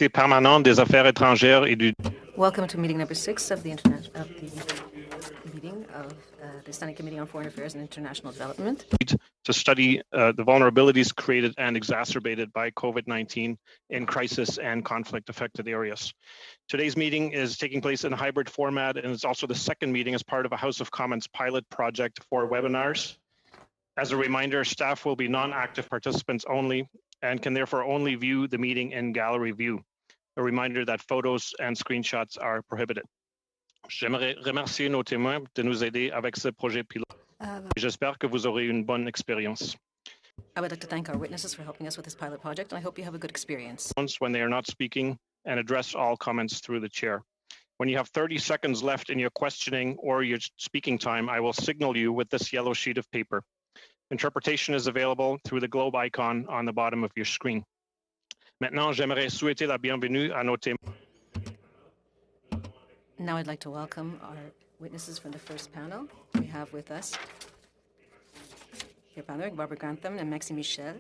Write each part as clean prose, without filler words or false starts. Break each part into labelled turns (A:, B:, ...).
A: Comité permanent des affaires étrangères et du
B: Welcome to meeting number 6 of the meeting of the Standing Committee on Foreign Affairs and International Development
A: to study the vulnerabilities created and exacerbated by COVID-19 in crisis and conflict-affected areas. Today's meeting is taking place in a hybrid format, and it's also the second meeting as part of a House of Commons pilot project for webinars. As a reminder, staff will be non-active participants only and can therefore only view the meeting in gallery view. A reminder that photos and screenshots are prohibited. J'aimerais remercier nos témoins de nous aider avec ce projet pilote. J'espère que vous aurez une bonne expérience.
B: I would like to thank our witnesses for helping us with this pilot project, and I hope you have a good experience.
A: When they are not speaking, and address all comments through the chair. When you have 30 seconds left in your questioning or your speaking time, I will signal you with this yellow sheet of paper. Interpretation is available through the globe icon on the bottom of your screen. Maintenant, j'aimerais souhaiter la bienvenue à nos témoins.
B: Now I'd like to welcome our witnesses from the first panel. We have with us here panel Barbara Grantham and Maxime Michel.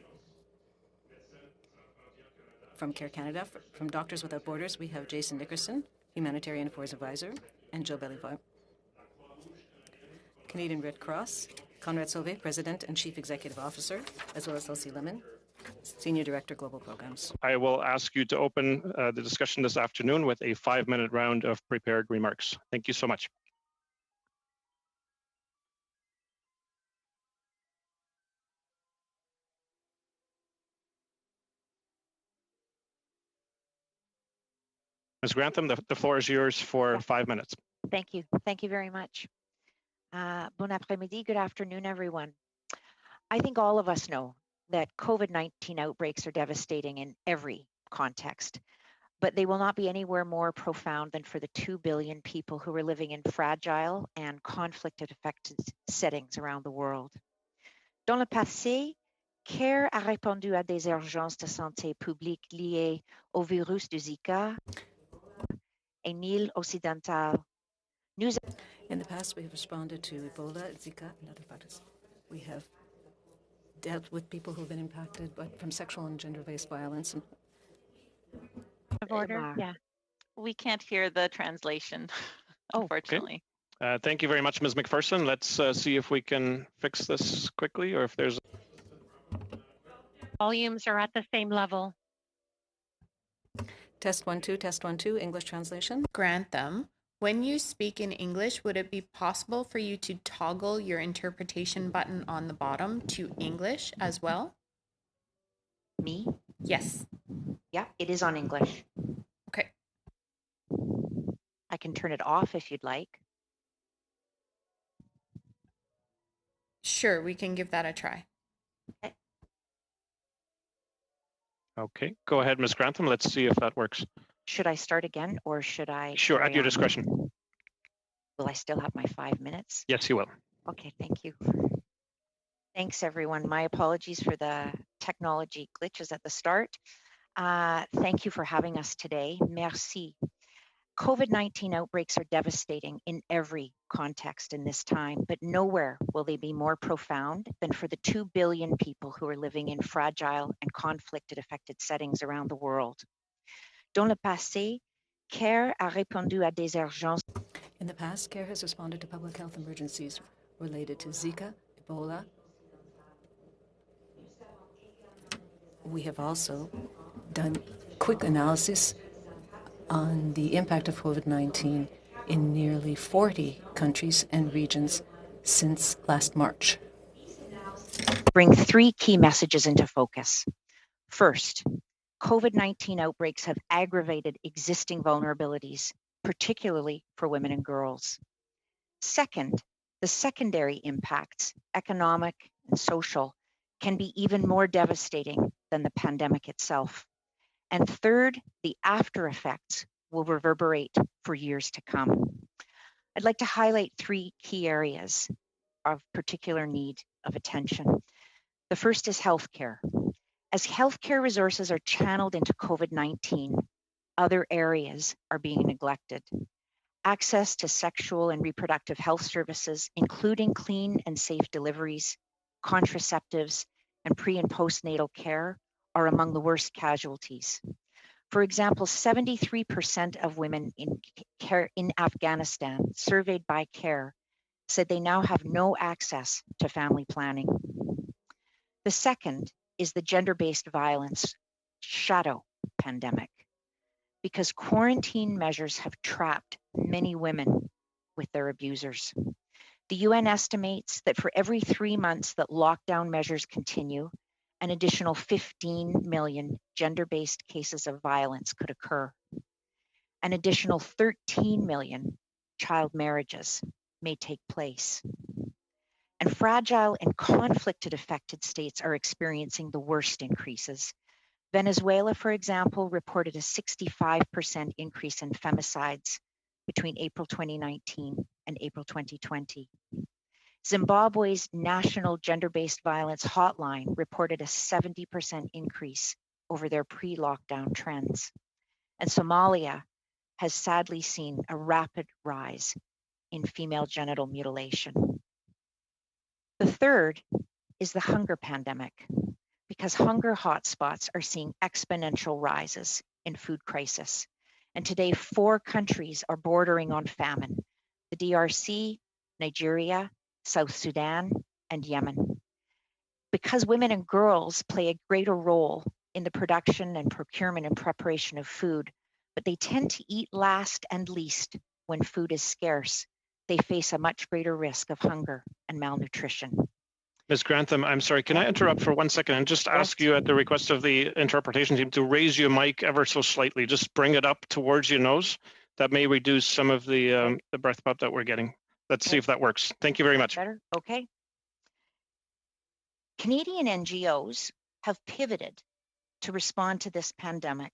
B: From CARE Canada, from Doctors Without Borders, we have Jason Nickerson, Humanitarian Affairs Advisor, and Joe Bellivoy. Canadian Red Cross, Conrad Sauvé, President and Chief Executive Officer, as well as Elsie Lemon, Senior Director, Global Programs.
A: I will ask you to open the discussion this afternoon with a 5-minute round of prepared remarks. Thank you so much. Ms. Grantham, the floor is yours for 5 minutes.
C: Thank you. Thank you very much. Bon après-midi, good afternoon, everyone. I think all of us know that COVID-19 outbreaks are devastating in every context, but they will not be anywhere more profound than for the 2 billion people who are living in fragile and conflict-affected settings around the world. Dans le passé, CARE a répondu à des urgences de santé publique liées au virus du Zika et Nil occidental.
B: In the past, we have responded to Ebola, Zika, and other factors. We have dealt with people who have been impacted from sexual and gender-based violence.
D: Order. Yeah, we can't hear the translation, unfortunately.
A: Okay. Thank you very much, Ms. McPherson. Let's see if we can fix this quickly, or if there's...
E: Volumes are at the same level.
B: Test 1 2, test 1 2, English translation.
F: Grantham, when you speak in English, would it be possible for you to toggle your interpretation button on the bottom to English as well?
C: Me?
F: Yes.
C: Yeah, it is on English.
F: Okay.
C: I can turn it off if you'd like.
F: Sure, we can give that a try.
C: Okay.
A: Okay, go ahead, Ms. Grantham. Let's see if that works.
C: Should I start again, or should I?
A: Sure, at your discretion.
C: Will I still have my 5 minutes?
A: Yes, you will.
C: Okay, thank you. Thanks, everyone. My apologies for the technology glitches at the start. Thank you for having us today. Merci. COVID-19 outbreaks are devastating in every context in this time, but nowhere will they be more profound than for the 2 billion people who are living in fragile and conflict-affected settings around the world. Dans le passé, CARE a répondu à des urgences.
B: In the past, CARE has responded to public health emergencies related to Zika, Ebola. We have also done quick analysis on the impact of COVID-19 in nearly 40 countries and regions since last March.
C: Bring 3 key messages into focus. First, COVID-19 outbreaks have aggravated existing vulnerabilities, particularly for women and girls. Second, the secondary impacts, economic and social, can be even more devastating than the pandemic itself. And third, the after effects will reverberate for years to come. I'd like to highlight 3 key areas of particular need of attention. The first is healthcare. As healthcare resources are channeled into COVID-19, other areas are being neglected. Access to sexual and reproductive health services, including clean and safe deliveries, contraceptives, and pre- and postnatal care, are among the worst casualties. For example, 73% of women in Afghanistan surveyed by CARE said they now have no access to family planning. The second is the gender-based violence shadow pandemic, because quarantine measures have trapped many women with their abusers. The UN estimates that for every 3 months that lockdown measures continue, an additional 15 million gender-based cases of violence could occur. An additional 13 million child marriages may take place. And fragile and conflicted affected states are experiencing the worst increases. Venezuela, for example, reported a 65% increase in femicides between April 2019 and April 2020. Zimbabwe's National Gender-Based Violence Hotline reported a 70% increase over their pre-lockdown trends. And Somalia has sadly seen a rapid rise in female genital mutilation. The third is the hunger pandemic, because hunger hotspots are seeing exponential rises in food crisis. And today, 4 countries are bordering on famine: the DRC, Nigeria, South Sudan, and Yemen. Because women and girls play a greater role in the production and procurement and preparation of food, but they tend to eat last and least when food is scarce, they face a much greater risk of hunger and malnutrition.
A: Ms. Grantham, I'm sorry, can I interrupt for 1 second and just ask you at the request of the interpretation team to raise your mic ever so slightly, just bring it up towards your nose. That may reduce some of the breath pop that we're getting. Let's see if that works. Thank you very much.
C: Better? Okay. Canadian NGOs have pivoted to respond to this pandemic.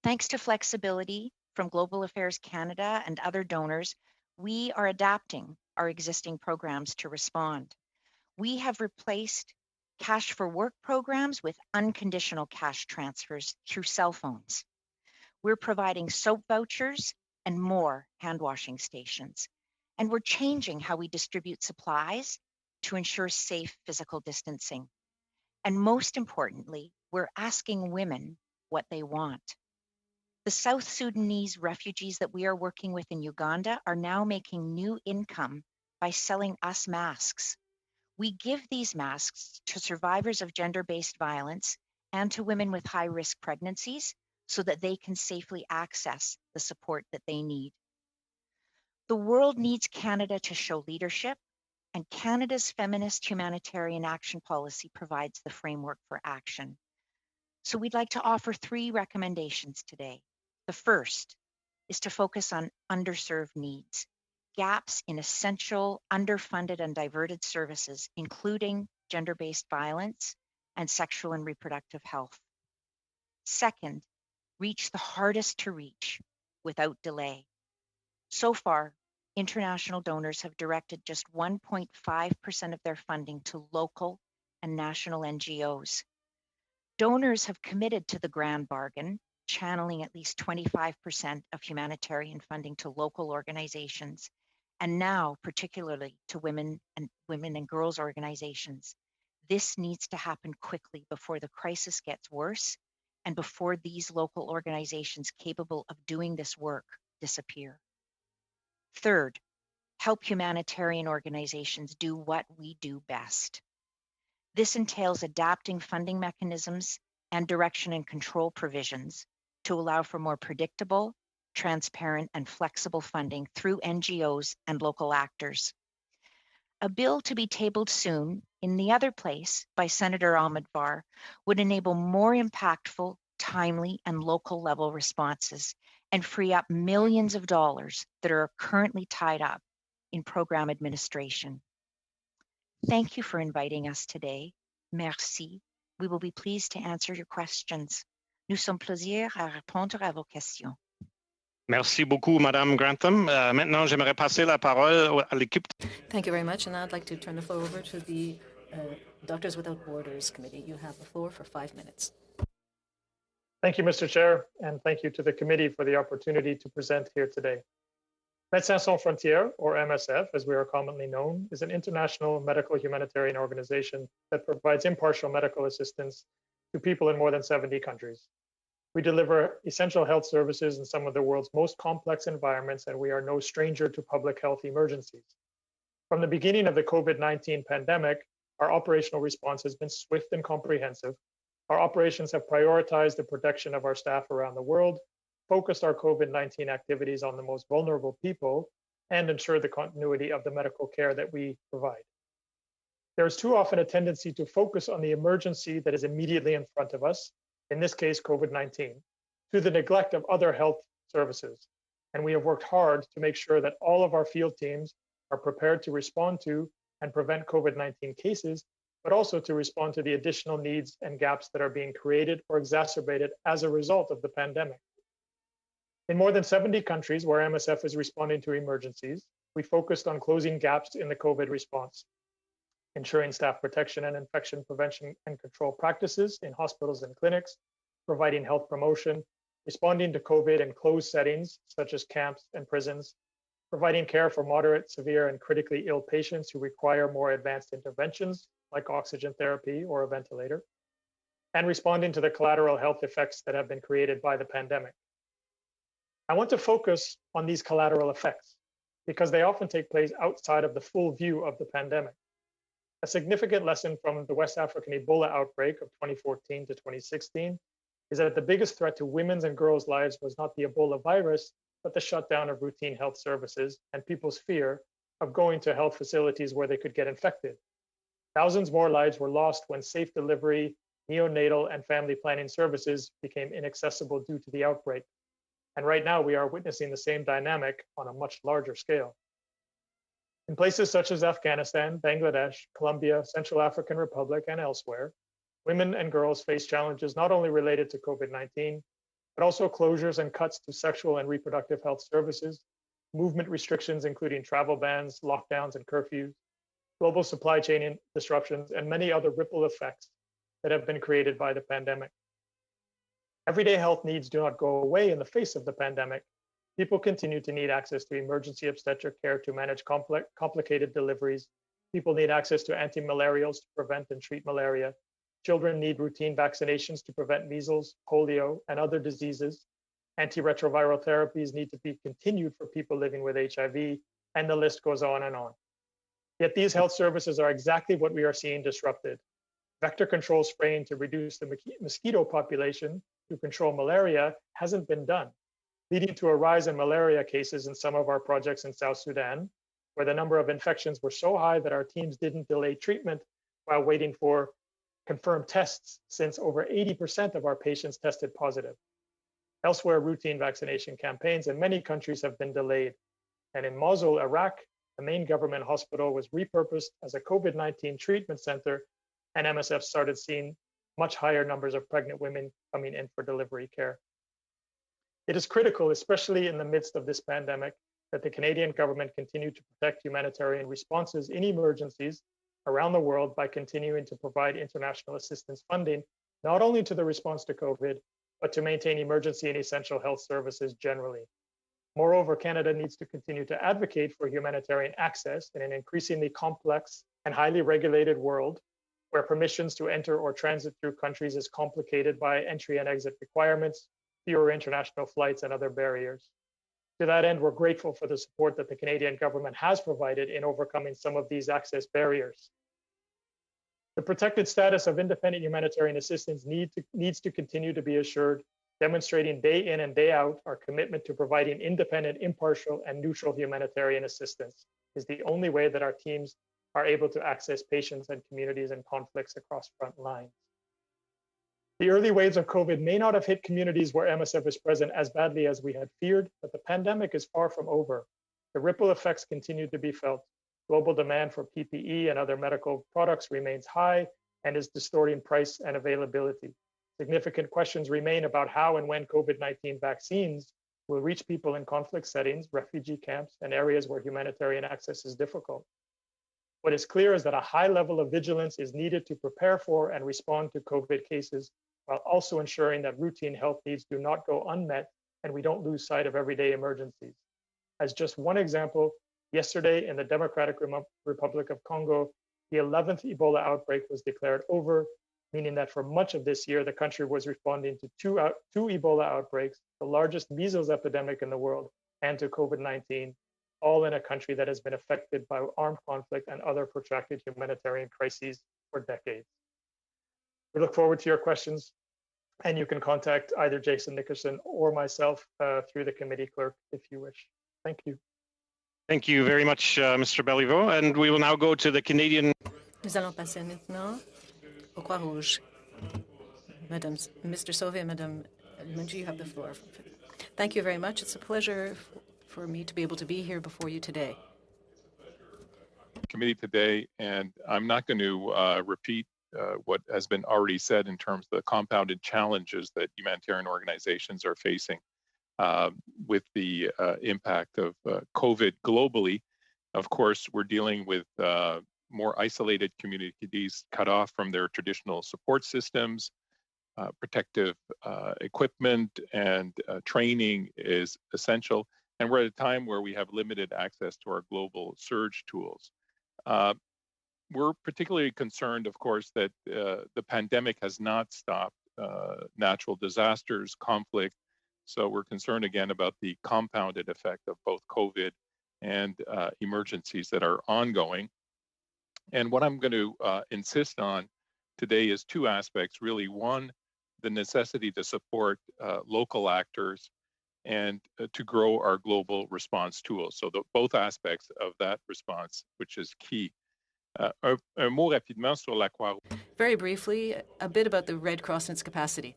C: Thanks to flexibility from Global Affairs Canada and other donors, we are adapting our existing programs to respond. We have replaced cash for work programs with unconditional cash transfers through cell phones. We're providing soap vouchers and more hand washing stations. And we're changing how we distribute supplies to ensure safe physical distancing. And most importantly, we're asking women what they want. The South Sudanese refugees that we are working with in Uganda are now making new income by selling us masks. We give these masks to survivors of gender-based violence and to women with high-risk pregnancies so that they can safely access the support that they need. The world needs Canada to show leadership, and Canada's feminist humanitarian action policy provides the framework for action. So we'd like to offer 3 recommendations today. The first is to focus on underserved needs, gaps in essential, underfunded, and diverted services, including gender-based violence and sexual and reproductive health. Second, reach the hardest to reach without delay. So far, international donors have directed just 1.5% of their funding to local and national NGOs. Donors have committed to the grand bargain, channeling at least 25% of humanitarian funding to local organizations, and now particularly to women and girls organizations. This needs to happen quickly before the crisis gets worse and before these local organizations capable of doing this work disappear. Third, help humanitarian organizations do what we do best. This entails adapting funding mechanisms and direction and control provisions to allow for more predictable, transparent, and flexible funding through NGOs and local actors. A bill to be tabled soon in the other place by Senator Ahmed Barr would enable more impactful, timely, and local level responses and free up millions of dollars that are currently tied up in program administration. Thank you for inviting us today. Merci. We will be pleased to answer your questions. Nous sommes plaisir à répondre à vos questions.
A: Merci beaucoup, Madame Grantham. Maintenant, j'aimerais passer la parole à l'équipe.
B: Thank you very much. And now I'd like to turn the floor over to the Doctors Without Borders Committee. You have the floor for 5 minutes.
G: Thank you, Mr. Chair, and thank you to the committee for the opportunity to present here today. Médecins Sans Frontières, or MSF, as we are commonly known, is an international medical humanitarian organization that provides impartial medical assistance to people in more than 70 countries. We deliver essential health services in some of the world's most complex environments, and we are no stranger to public health emergencies. From the beginning of the COVID-19 pandemic, our operational response has been swift and comprehensive. Our operations have prioritized the protection of our staff around the world, focused our COVID-19 activities on the most vulnerable people, and ensured the continuity of the medical care that we provide. There is too often a tendency to focus on the emergency that is immediately in front of us, in this case, COVID-19, to the neglect of other health services. And we have worked hard to make sure that all of our field teams are prepared to respond to and prevent COVID-19 cases, but also to respond to the additional needs and gaps that are being created or exacerbated as a result of the pandemic. In more than 70 countries where MSF is responding to emergencies, we focused on closing gaps in the COVID response, ensuring staff protection and infection prevention and control practices in hospitals and clinics, providing health promotion, responding to COVID in closed settings, such as camps and prisons, providing care for moderate, severe, and critically ill patients who require more advanced interventions, like oxygen therapy or a ventilator, and responding to the collateral health effects that have been created by the pandemic. I want to focus on these collateral effects because they often take place outside of the full view of the pandemic. A significant lesson from the West African Ebola outbreak of 2014 to 2016 is that the biggest threat to women's and girls' lives was not the Ebola virus, but the shutdown of routine health services and people's fear of going to health facilities where they could get infected. Thousands more lives were lost when safe delivery, neonatal, and family planning services became inaccessible due to the outbreak. And right now, we are witnessing the same dynamic on a much larger scale. In places such as Afghanistan, Bangladesh, Colombia, Central African Republic, and elsewhere, women and girls face challenges not only related to COVID-19, but also closures and cuts to sexual and reproductive health services, movement restrictions, including travel bans, lockdowns, and curfews, global supply chain disruptions, and many other ripple effects that have been created by the pandemic. Everyday health needs do not go away in the face of the pandemic. People continue to need access to emergency obstetric care to manage complicated deliveries. People need access to anti-malarials to prevent and treat malaria. Children need routine vaccinations to prevent measles, polio, and other diseases. Antiretroviral therapies need to be continued for people living with HIV, and the list goes on and on. Yet these health services are exactly what we are seeing disrupted. Vector control spraying to reduce the mosquito population to control malaria hasn't been done, leading to a rise in malaria cases in some of our projects in South Sudan, where the number of infections were so high that our teams didn't delay treatment while waiting for confirmed tests, since over 80% of our patients tested positive. Elsewhere, routine vaccination campaigns in many countries have been delayed. And in Mosul, Iraq, the main government hospital was repurposed as a COVID-19 treatment center, and MSF started seeing much higher numbers of pregnant women coming in for delivery care. It is critical, especially in the midst of this pandemic, that the Canadian government continue to protect humanitarian responses in emergencies around the world by continuing to provide international assistance funding, not only to the response to COVID, but to maintain emergency and essential health services generally. Moreover, Canada needs to continue to advocate for humanitarian access in an increasingly complex and highly regulated world, where permissions to enter or transit through countries is complicated by entry and exit requirements, fewer international flights, and other barriers. To that end, we're grateful for the support that the Canadian government has provided in overcoming some of these access barriers. The protected status of independent humanitarian assistance needs to continue to be assured, demonstrating day in and day out our commitment to providing independent, impartial, and neutral humanitarian assistance is the only way that our teams are able to access patients and communities in conflicts across front lines. The early waves of COVID may not have hit communities where MSF is present as badly as we had feared, but the pandemic is far from over. The ripple effects continue to be felt. Global demand for PPE and other medical products remains high and is distorting price and availability. Significant questions remain about how and when COVID-19 vaccines will reach people in conflict settings, refugee camps, and areas where humanitarian access is difficult. What is clear is that a high level of vigilance is needed to prepare for and respond to COVID cases, while also ensuring that routine health needs do not go unmet and we don't lose sight of everyday emergencies. As just one example, yesterday in the Democratic Republic of Congo, the 11th Ebola outbreak was declared over, meaning that for much of this year, the country was responding to two Ebola outbreaks, the largest measles epidemic in the world, and to COVID-19, all in a country that has been affected by armed conflict and other protracted humanitarian crises for decades. We look forward to your questions, and you can contact either Jason Nickerson or myself through the committee clerk if you wish. Thank you.
A: Thank you very much, Mr. Beliveau. And we will now go to the Canadian.
B: Nous allons passer maintenant au Croix-Rouge. Madame, Mr. Sauvé, Madame Munji, you have the floor. Thank you very much. It's a pleasure for me to be able to be here before you today.
H: Committee today, and I'm not going to repeat what has been already said in terms of the compounded challenges that humanitarian organizations are facing with the impact of COVID globally. Of course, we're dealing with more isolated communities cut off from their traditional support systems. Protective equipment and training is essential. And we're at a time where we have limited access to our global surge tools. We're particularly concerned, of course, that the pandemic has not stopped natural disasters, conflict. So we're concerned again about the compounded effect of both COVID and emergencies that are ongoing. And what I'm going to insist on today is two aspects, really. One, the necessity to support local actors and to grow our global response tools. So both aspects of that response, which is key. Un mot rapidement sur la Croix-Rouge.
B: Very briefly, a bit about the Red Cross and its capacity.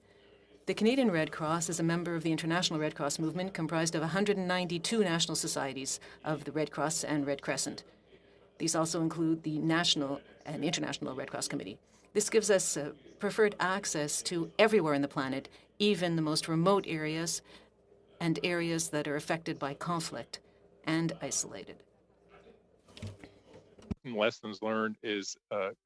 B: The Canadian Red Cross is a member of the International Red Cross movement comprised of 192 national societies of the Red Cross and Red Crescent. These also include the National and International Red Cross Committee. This gives us preferred access to everywhere on the planet, even the most remote areas and areas that are affected by conflict and isolated.
H: Lessons learned is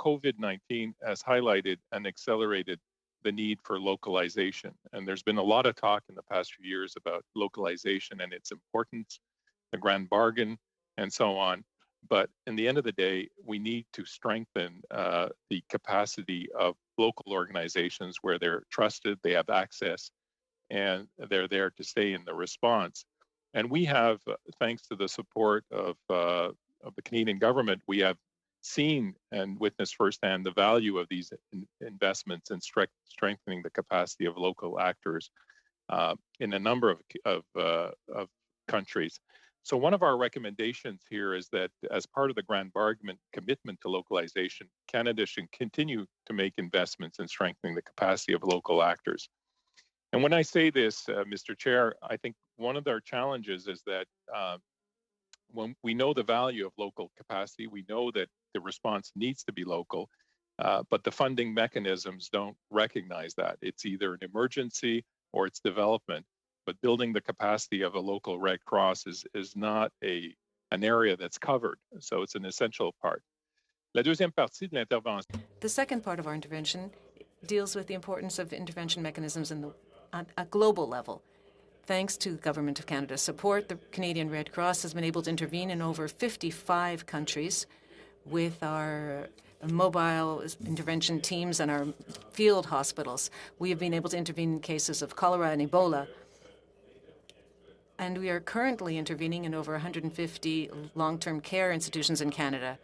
H: COVID-19 has highlighted and accelerated the need for localization. And there's been a lot of talk in the past few years about localization and its importance, the grand bargain, and so on. But in the end of the day, we need to strengthen the capacity of local organizations where they're trusted, they have access, and they're there to stay in the response. And we have, thanks to the support of the Canadian government, we have seen and witnessed firsthand the value of these investments in strengthening the capacity of local actors in a number of countries. So one of our recommendations here is that as part of the grand bargain commitment to localization, Canada should continue to make investments in strengthening the capacity of local actors. And when I say this, Mr. Chair, I think one of our challenges is that when we know the value of local capacity, we know that the response needs to be local, but the funding mechanisms don't recognize that. It's either an emergency or it's development, but building the capacity of a local Red Cross is not an area that's covered, so it's an essential part. La deuxième partie de l'intervention.
B: The second part of our intervention deals with the importance of intervention mechanisms at a global level. Thanks to the Government of Canada's support, the Canadian Red Cross has been able to intervene in over 55 countries with our mobile intervention teams and our field hospitals. We have been able to intervene in cases of cholera and Ebola. And we are currently intervening in over 150 long-term care institutions in Canada.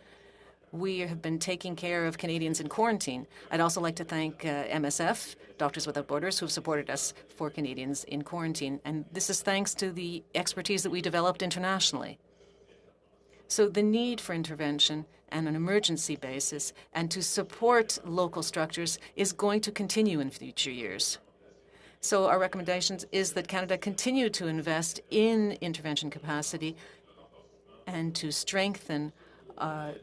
B: We have been taking care of Canadians in quarantine. I'd also like to thank MSF, Doctors Without Borders, who have supported us for Canadians in quarantine. And this is thanks to the expertise that we developed internationally. So the need for intervention on an emergency basis and to support local structures is going to continue in future years. So our recommendations is that Canada continue to invest in intervention capacity and to strengthen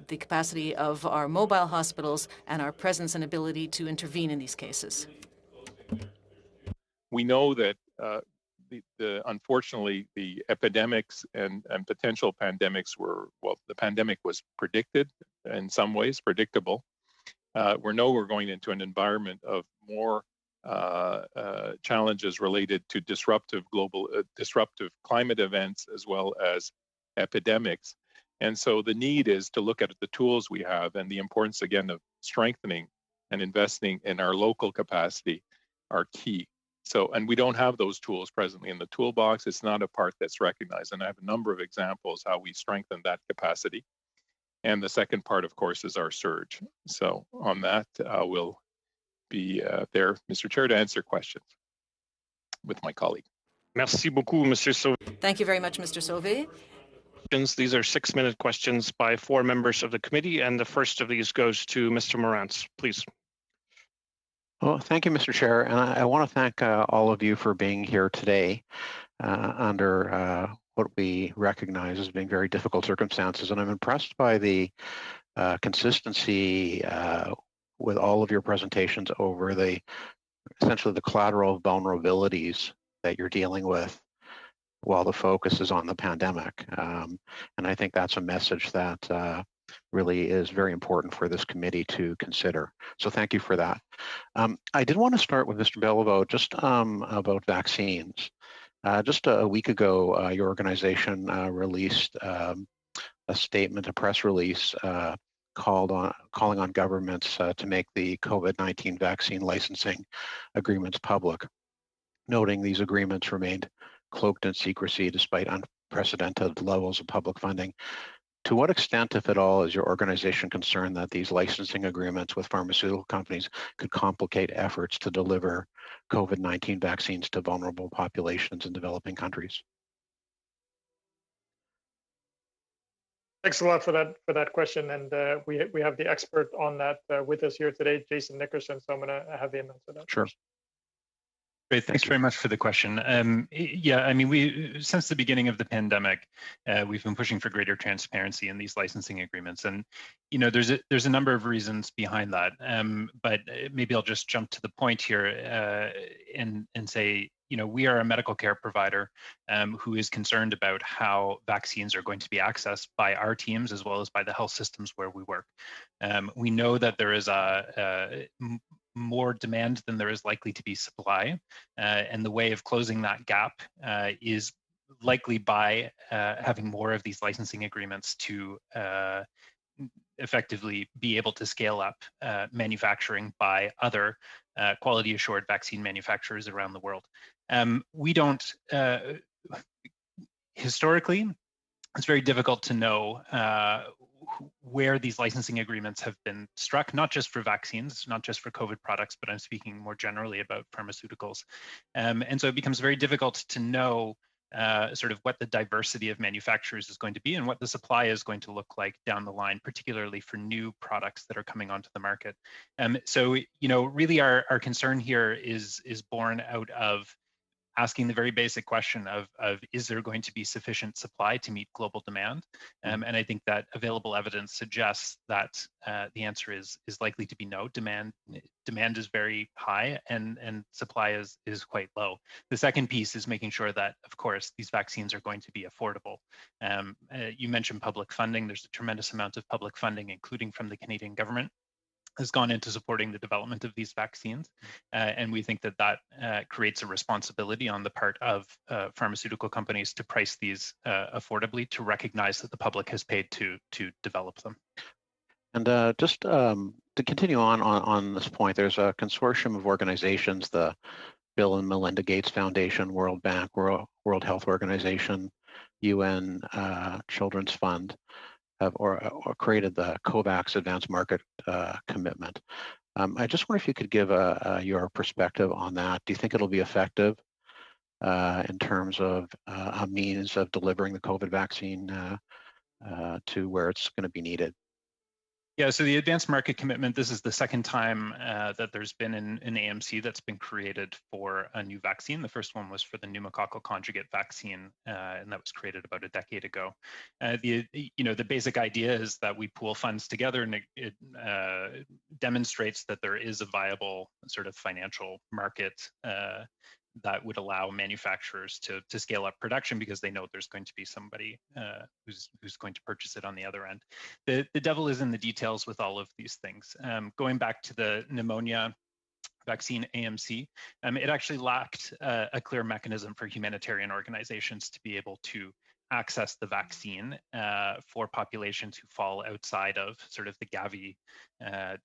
B: the capacity of our mobile hospitals and our presence and ability to intervene in these cases.
H: We know that unfortunately the epidemics and potential pandemics the pandemic was predicted in some ways, predictable. We know we're going into an environment of more challenges related to disruptive climate events as well as epidemics. And so the need is to look at the tools we have and the importance, again, of strengthening and investing in our local capacity are key. So, and we don't have those tools presently in the toolbox. It's not a part that's recognized. And I have a number of examples how we strengthen that capacity. And the second part, of course, is our surge. So on that, we'll be there, Mr. Chair, to answer questions with my colleague.
A: Merci beaucoup, Monsieur Sauvé.
B: Thank you very much, Mr. Sauvé.
A: These are 6-minute questions by 4 members of the committee, and the first of these goes to Mr. Morantz, please.
I: Well, thank you, Mr. Chair, and I want to thank all of you for being here today under what we recognize as being very difficult circumstances. And I'm impressed by the consistency with all of your presentations over essentially the collateral vulnerabilities that you're dealing with while the focus is on the pandemic. And I think that's a message that really is very important for this committee to consider. So thank you for that. I did want to start with Mr. Beliveau just about vaccines. Just a week ago, your organization released a statement, a press release calling on governments to make the COVID-19 vaccine licensing agreements public, noting these agreements remained cloaked in secrecy despite unprecedented levels of public funding. To what extent, if at all, is your organization concerned that these licensing agreements with pharmaceutical companies could complicate efforts to deliver COVID-19 vaccines to vulnerable populations in developing countries?
G: Thanks a lot for that question, and we have the expert on that with us here today, Jason Nickerson. So I'm going to have him answer that.
I: Sure.
J: Great, thanks very much for the question. Yeah, I mean, since the beginning of the pandemic, we've been pushing for greater transparency in these licensing agreements, and there's a number of reasons behind that. But maybe I'll just jump to the point here and say, we are a medical care provider who is concerned about how vaccines are going to be accessed by our teams as well as by the health systems where we work. We know that there is more demand than there is likely to be supply, and the way of closing that gap is likely by having more of these licensing agreements to effectively be able to scale up manufacturing by other quality assured vaccine manufacturers around the world. We don't, historically, it's very difficult to know where these licensing agreements have been struck, not just for vaccines, not just for COVID products, but I'm speaking more generally about pharmaceuticals. And so it becomes very difficult to know sort of what the diversity of manufacturers is going to be and what the supply is going to look like down the line, particularly for new products that are coming onto the market. So, really our concern here is born out of asking the very basic question of is there going to be sufficient supply to meet global demand? And I think that available evidence suggests that the answer is likely to be no. Demand is very high and supply is quite low. The second piece is making sure that, of course, these vaccines are going to be affordable. You mentioned public funding. There's a tremendous amount of public funding, including from the Canadian government, has gone into supporting the development of these vaccines. And we think that creates a responsibility on the part of pharmaceutical companies to price these affordably, to recognize that the public has paid to develop them.
I: And just to continue on this point, there's a consortium of organizations, the Bill and Melinda Gates Foundation, World Bank, World Health Organization, UN Children's Fund, have or created the COVAX Advanced Market Commitment. I just wonder if you could give your perspective on that. Do you think it'll be effective in terms of a means of delivering the COVID vaccine to where it's going to be needed?
J: Yeah, so the Advanced Market Commitment, this is the second time that there's been an AMC that's been created for a new vaccine. The first one was for the pneumococcal conjugate vaccine, and that was created about a decade ago. The basic idea is that we pool funds together, and it demonstrates that there is a viable sort of financial market that would allow manufacturers to scale up production because they know there's going to be somebody who's going to purchase it on the other end. The devil is in the details with all of these things. Going back to the pneumonia vaccine AMC, it actually lacked a clear mechanism for humanitarian organizations to be able to access the vaccine for populations who fall outside of sort of the Gavi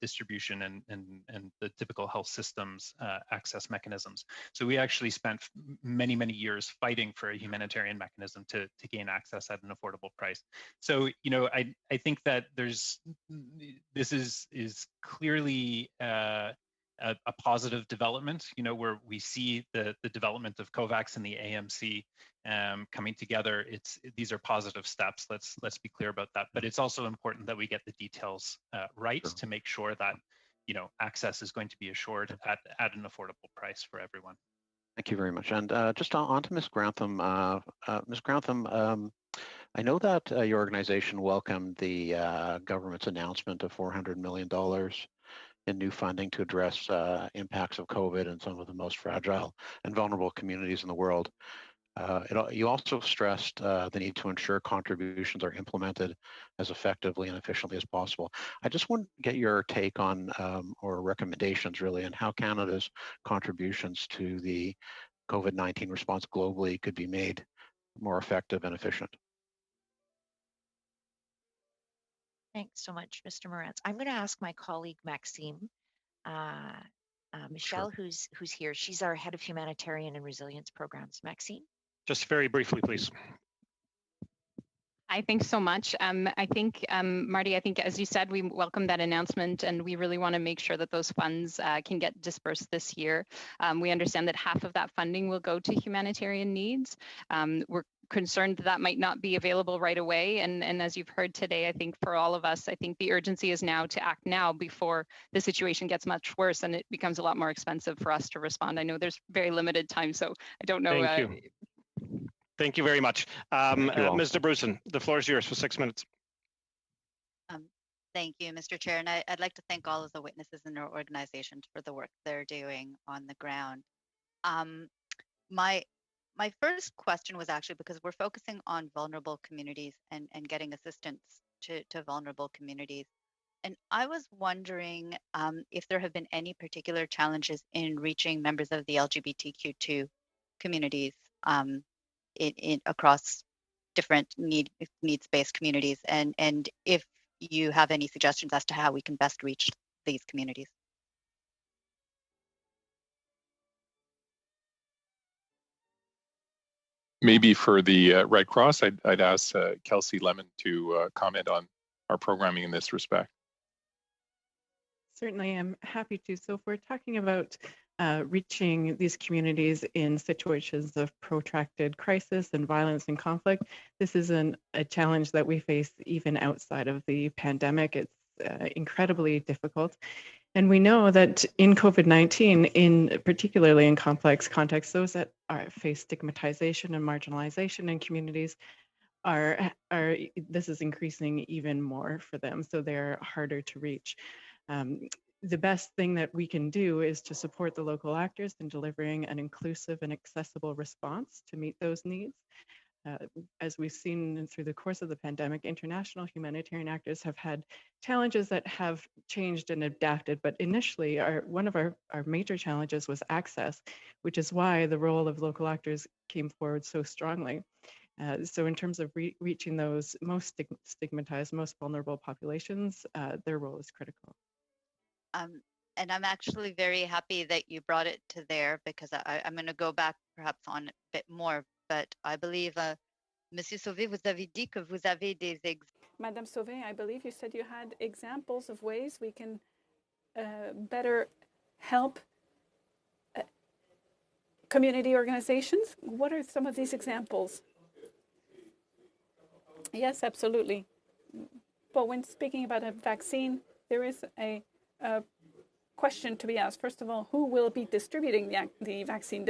J: distribution and the typical health systems access mechanisms. So we actually spent many, many years fighting for a humanitarian mechanism to gain access at an affordable price. So, you know, I think that this is clearly a positive development, you know, where we see the development of COVAX and the AMC coming together. These are positive steps. Let's be clear about that. But it's also important that we get the details right to make sure that, you know, access is going to be assured at an affordable price for everyone.
I: Thank you very much. And just on to Ms. Grantham. Ms. Grantham, I know that your organization welcomed the government's announcement of $400 million in new funding to address impacts of COVID in some of the most fragile and vulnerable communities in the world. You also stressed the need to ensure contributions are implemented as effectively and efficiently as possible. I just want to get your take on, or recommendations really, on how Canada's contributions to the COVID-19 response globally could be made more effective and efficient.
C: Thanks so much, Mr. Morantz. I'm going to ask my colleague Maxime Michelle, sure, who's here. She's our head of humanitarian and resilience programs. Maxime?
A: Just very briefly, please.
E: Hi, thanks so much. I think, Marty, I think as you said, we welcome that announcement and we really want to make sure that those funds can get dispersed this year. We understand that half of that funding will go to humanitarian needs. We're concerned that might not be available right away. And as you've heard today, I think for all of us, I think the urgency is now to act now before the situation gets much worse and it becomes a lot more expensive for us to respond. I know there's very limited time, so I don't know.
A: Thank you. Thank you very much. Ms. de Brusen, the floor is yours for 6 minutes.
K: Thank you, Mr. Chair. And I'd like to thank all of the witnesses in our organizations for the work they're doing on the ground. My first question was actually because we're focusing on vulnerable communities and getting assistance to vulnerable communities. And I was wondering if there have been any particular challenges in reaching members of the LGBTQ2 communities across different needs-based communities, and if you have any suggestions as to how we can best reach these communities.
H: Maybe for the Red Cross, I'd ask Kelsey Lemon to comment on our programming in this respect.
L: Certainly, I'm happy to. So if we're talking about reaching these communities in situations of protracted crisis and violence and conflict, this is a challenge that we face even outside of the pandemic. It's incredibly difficult. And we know that in COVID-19, particularly in complex contexts, those that face stigmatization and marginalization in communities this is increasing even more for them, so they're harder to reach. The best thing that we can do is to support the local actors in delivering an inclusive and accessible response to meet those needs. As we've seen through the course of the pandemic, international humanitarian actors have had challenges that have changed and adapted, but initially one of our major challenges was access, which is why the role of local actors came forward so strongly. So in terms of reaching those most stigmatized, most vulnerable populations, their role is critical.
K: And I'm actually very happy that you brought it to there, because I'm going to go back perhaps on a bit more, but I believe, Monsieur Sauvé, vous avez dit que vous avez des
M: Madame Sauvé, I believe you said you had examples of ways we can better help community organizations. What are some of these examples? Yes, absolutely. But when speaking about a vaccine, there is a question to be asked. First of all, who will be distributing the vaccine,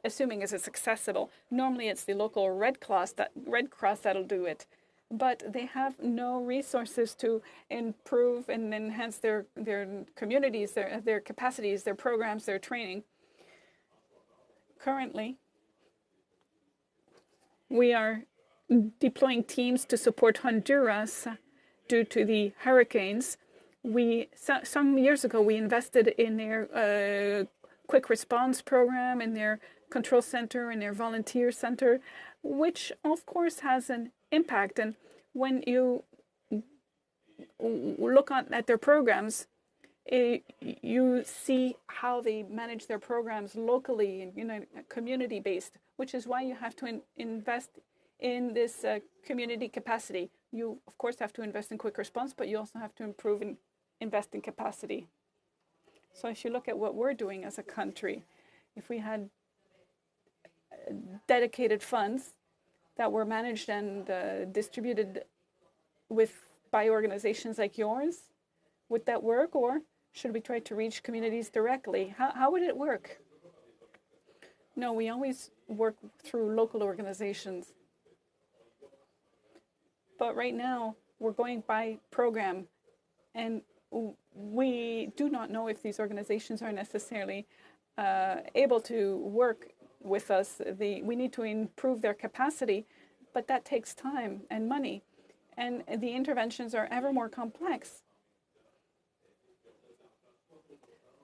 M: assuming it's accessible? Normally it's the local Red Cross that'll do it, but they have no resources to improve and enhance their communities, their capacities, their programs, their training. Currently, we are deploying teams to support Honduras due to the hurricanes. Some years ago, we invested in their quick response program and their control center and their volunteer center, which of course has an impact. And when you look at their programs, you see how they manage their programs locally and community-based, which is why you have to invest in this community capacity. You, of course, have to invest in quick response, but you also have to improve and invest in capacity. So if you look at what we're doing as a country, if we had dedicated funds that were managed and distributed by organizations like yours, would that work? Or should we try to reach communities directly? How would it work? No, we always work through local organizations. But right now, we're going by program, and we do not know if these organizations are necessarily able to work with us. We need to improve their capacity, but that takes time and money, and the interventions are ever more complex.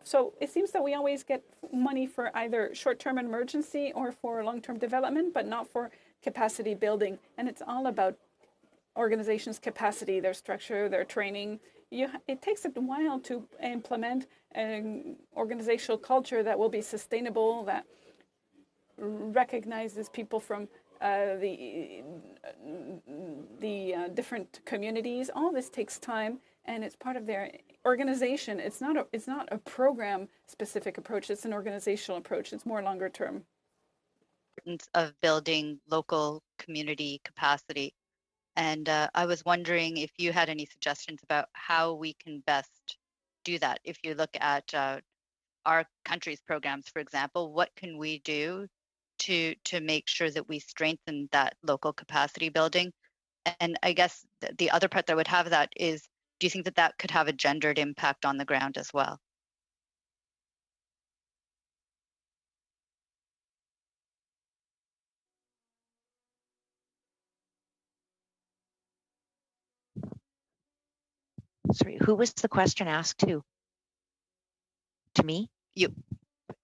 M: So it seems that we always get money for either short-term emergency or for long-term development, but not for capacity building. And it's all about organizations' capacity, their structure, their training. It takes a while to implement an organizational culture that will be sustainable, that recognizes people from the different communities. All this takes time, and it's part of their organization. It's not a program-specific approach. It's an organizational approach. It's more longer term.
K: Of building local community capacity. And I was wondering if you had any suggestions about how we can best do that. If you look at our country's programs, for example, what can we do to make sure that we strengthen that local capacity building? And I guess the other part that would have that is, do you think that that could have a gendered impact on the ground as well?
C: Sorry, who was the question asked to? To me?
K: You.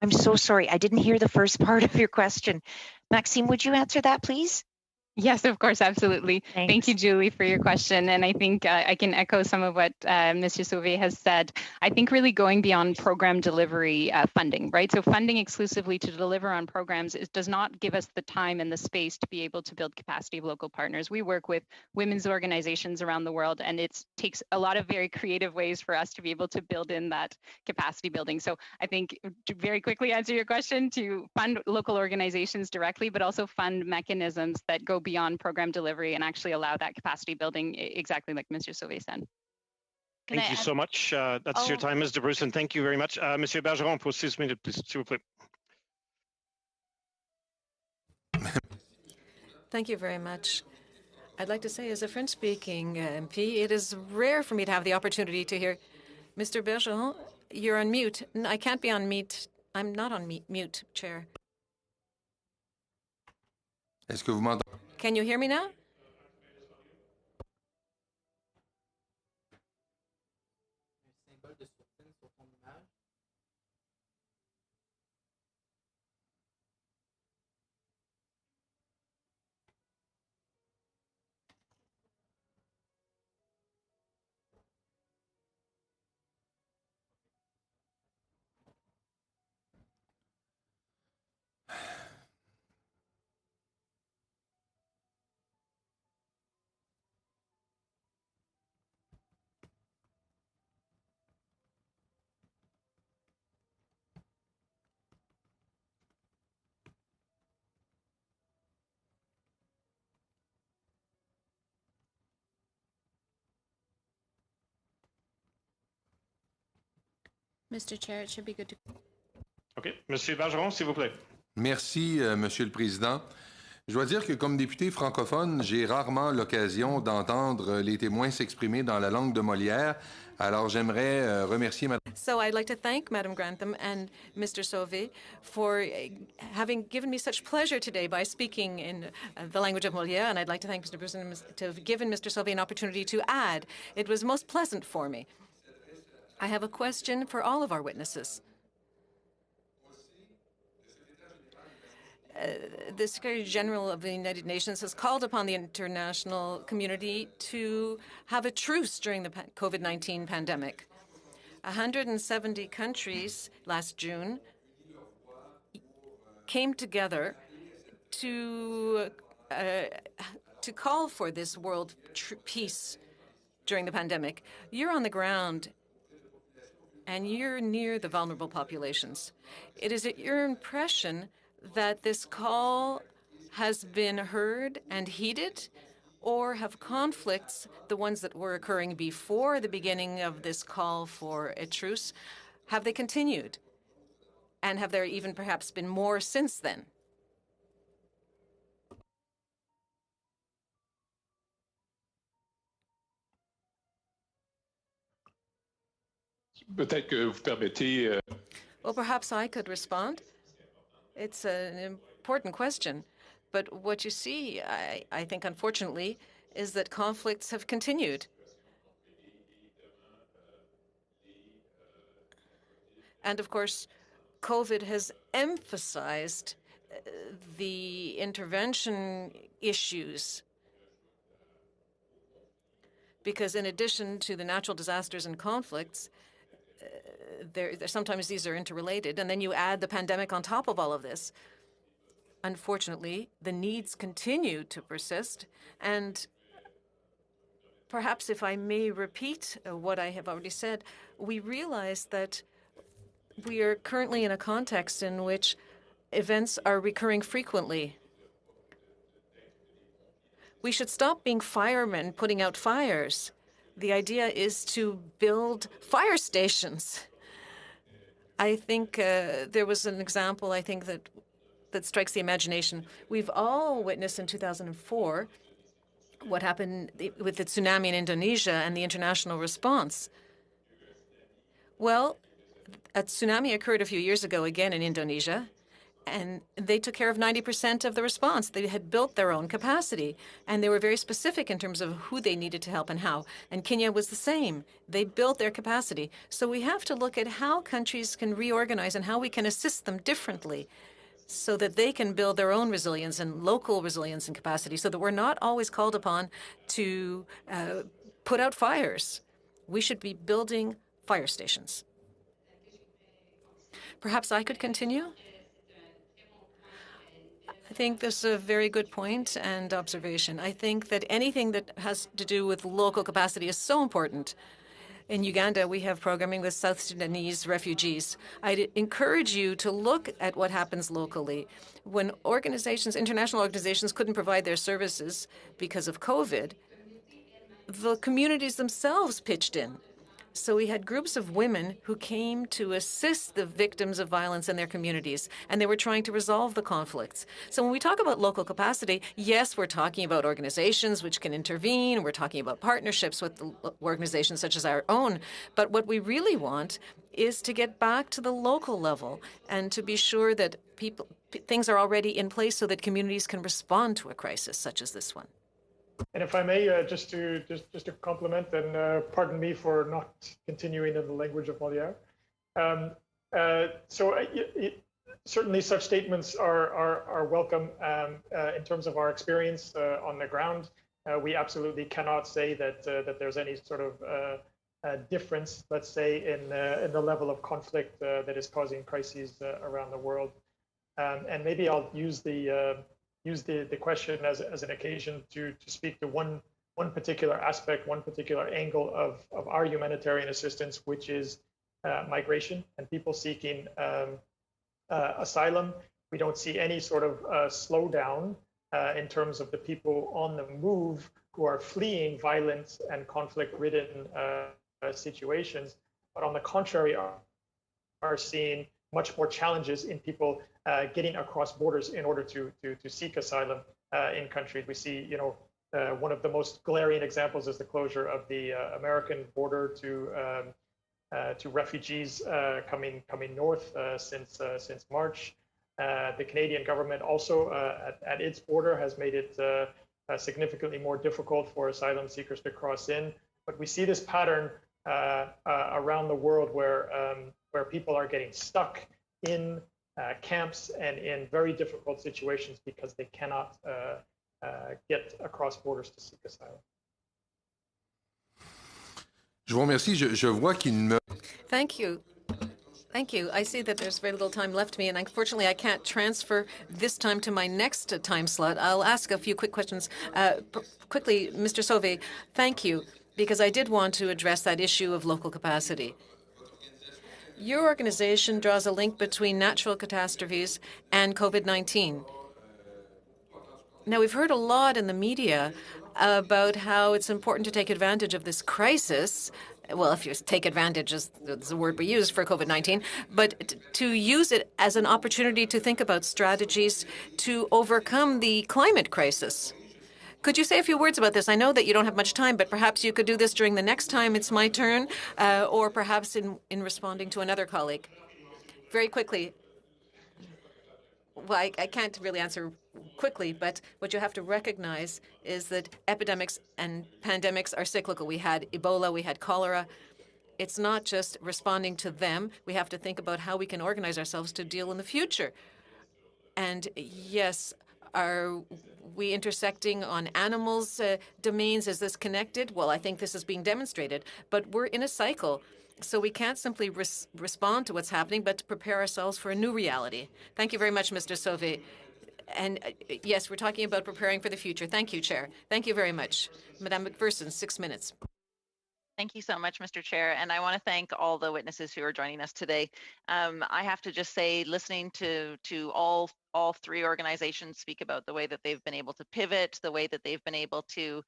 C: I'm so sorry. I didn't hear the first part of your question. Maxime, would you answer that, please?
E: Yes, of course, absolutely.
C: Thanks.
E: Thank you, Julie, for your question. And I think I can echo some of what Mr. Sauvé has said. I think really going beyond program delivery funding, right? So funding exclusively to deliver on programs does not give us the time and the space to be able to build capacity of local partners. We work with women's organizations around the world, and it takes a lot of very creative ways for us to be able to build in that capacity building. So I think to very quickly answer your question, to fund local organizations directly, but also fund mechanisms that go beyond program delivery and actually allow that capacity building, exactly like Mr. Sauvé said.
A: Thank you so much. That's your time, Mr. Bruce, and thank you very much. Monsieur Bergeron, pour 6 minutes, please, s'il vous plaît.
B: Thank you very much. I'd like to say, as a French-speaking MP, it is rare for me to have the opportunity to hear, Mr. Bergeron, you're on mute. No, I can't be on mute. I'm not on mute, Chair.
N: Est-ce que vous m'entendez?
B: Can you hear me now?
F: Mr. Chair, it should be good to...
A: OK. Monsieur Bergeron, s'il vous plaît.
N: Merci, Monsieur le Président. Je dois dire que comme député francophone, j'ai rarement l'occasion d'entendre les témoins s'exprimer dans la langue de Molière. Alors j'aimerais remercier Madame...
B: So I'd like to thank Madame Grantham and Mr. Sauvé for having given me such pleasure today by speaking in the language of Molière, and I'd like to thank Mr. Bruce to have given Mr. Sauvé an opportunity to add. It was most pleasant for me. I have a question for all of our witnesses. the Secretary General of the United Nations has called upon the international community to have a truce during the COVID-19 pandemic. 170 countries last June came together to call for this world peace during the pandemic. You're on the ground and you're near the vulnerable populations. It is your impression that this call has been heard and heeded, or have conflicts, the ones that were occurring before the beginning of this call for a truce, have they continued? And have there even perhaps been more since then?
H: Peut-être que vous permettez.
B: Well, perhaps I could respond. It's an important question. But what you see, I think, unfortunately, is that conflicts have continued. And of course, COVID has emphasized the intervention issues, because in addition to the natural disasters and conflicts, sometimes these are interrelated, and then you add the pandemic on top of all of this. Unfortunately, the needs continue to persist, and perhaps if I may repeat what I have already said, we realize that we are currently in a context in which events are recurring frequently. We should stop being firemen putting out fires. The idea is to build fire stations. I think there was an example, I think, that strikes the imagination. We've all witnessed in 2004 what happened with the tsunami in Indonesia and the international response. Well, a tsunami occurred a few years ago again in Indonesia, and they took care of 90% of the response. They had built their own capacity, and they were very specific in terms of who they needed to help and how. And Kenya was the same. They built their capacity. So we have to look at how countries can reorganize and how we can assist them differently so that they can build their own resilience and local resilience and capacity, so that we're not always called upon to put out fires. We should be building fire stations. Perhaps I could continue? I think this is a very good point and observation. I think that anything that has to do with local capacity is so important. In Uganda, we have programming with South Sudanese refugees. I'd encourage you to look at what happens locally. When organizations, international organizations, couldn't provide their services because of COVID, the communities themselves pitched in. So we had groups of women who came to assist the victims of violence in their communities, and they were trying to resolve the conflicts. So when we talk about local capacity, yes, we're talking about organizations which can intervene. We're talking about partnerships with organizations such as our own. But what we really want is to get back to the local level and to be sure that things are already in place so that communities can respond to a crisis such as this one.
G: And if I may, just to compliment, and pardon me for not continuing in the language of Molière. Certainly such statements are welcome in terms of our experience on the ground. We absolutely cannot say that there's any sort of difference, let's say, in the level of conflict that is causing crises around the world. And maybe I'll use the question as an occasion to speak to one particular aspect, one particular angle of our humanitarian assistance, which is migration and people seeking asylum. We don't see any sort of slowdown in terms of the people on the move who are fleeing violent and conflict-ridden situations, but on the contrary are seeing much more challenges in people getting across borders in order to seek asylum in countries. We see, one of the most glaring examples is the closure of the American border to refugees coming north since March. The Canadian government also at its border has made it significantly more difficult for asylum seekers to cross in. But we see this pattern around the world where people are getting stuck in camps and in very difficult situations because they cannot get across borders to seek asylum.
N: Je vous remercie. Je vois qu'il me...
B: Thank you. Thank you. I see that there's very little time left to me, and unfortunately I can't transfer this time to my next time slot. I'll ask a few quick questions. Quickly, Mr. Sauvé, thank you, because I did want to address that issue of local capacity. Your organization draws a link between natural catastrophes and COVID-19. Now, we've heard a lot in the media about how it's important to take advantage of this crisis. Well, if you take advantage is the word we use for COVID-19, but to use it as an opportunity to think about strategies to overcome the climate crisis. Could you say a few words about this? I know that you don't have much time, but perhaps you could do this during the next time it's my turn, or perhaps in responding to another colleague. Very quickly. Well, I can't really answer quickly, but what you have to recognize is that epidemics and pandemics are cyclical. We had Ebola, we had cholera. It's not just responding to them. We have to think about how we can organize ourselves to deal in the future. And yes, are we intersecting on animals' domains? Is this connected? Well, I think this is being demonstrated, but we're in a cycle. So we can't simply respond to what's happening, but to prepare ourselves for a new reality. Thank you very much, Mr. Sauvé. And yes, we're talking about preparing for the future. Thank you, Chair. Thank you very much. Madame McPherson, 6 minutes.
D: Thank you so much, Mr. Chair. And I want to thank all the witnesses who are joining us today. I have to just say, listening to all three organizations speak about the way that they've been able to pivot, the way that they've been able to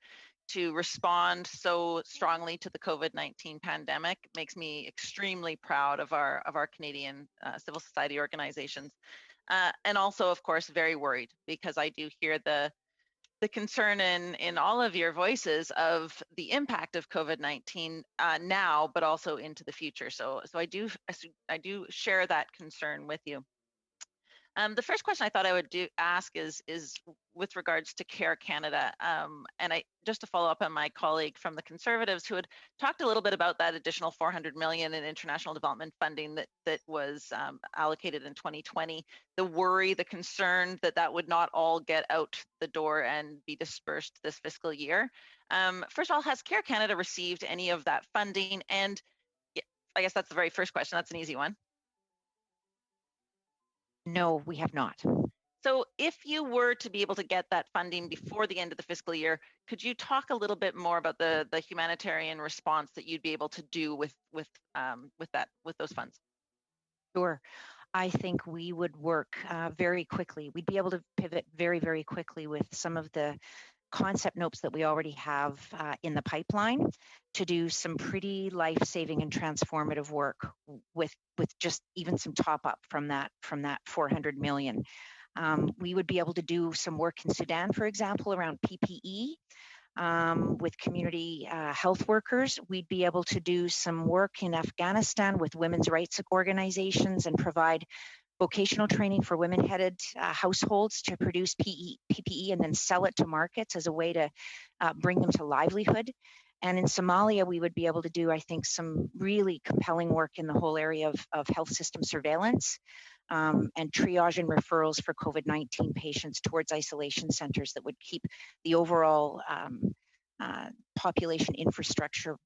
D: respond so strongly to the COVID-19 pandemic makes me extremely proud of our Canadian civil society organizations. And also, of course, very worried, because I do hear the concern in all of your voices of the impact of COVID-19 now, but also into the future. So I do share that concern with you. The first question I thought I would ask is with regards to Care Canada, and just to follow up on my colleague from the Conservatives who had talked a little bit about that additional $400 million in international development funding that was allocated in 2020. The worry, the concern that would not all get out the door and be dispersed this fiscal year. First of all, has Care Canada received any of that funding? And I guess that's the very first question. That's an easy one.
C: No, we have not.
D: So if you were to be able to get that funding before the end of the fiscal year, could you talk a little bit more about the humanitarian response that you'd be able to do with those funds?
C: Sure. I think we would work very quickly. We'd be able to pivot very, very quickly with some of the concept notes that we already have in the pipeline to do some pretty life-saving and transformative work with just even some top up from that 400 million. We would be able to do some work in Sudan, for example, around PPE with community health workers. We'd be able to do some work in Afghanistan with women's rights organizations and provide vocational training for women-headed households to produce PPE and then sell it to markets as a way to bring them to livelihood. And in Somalia, we would be able to do, I think, some really compelling work in the whole area of health system surveillance and triage and referrals for COVID-19 patients towards isolation centers that would keep the overall population infrastructure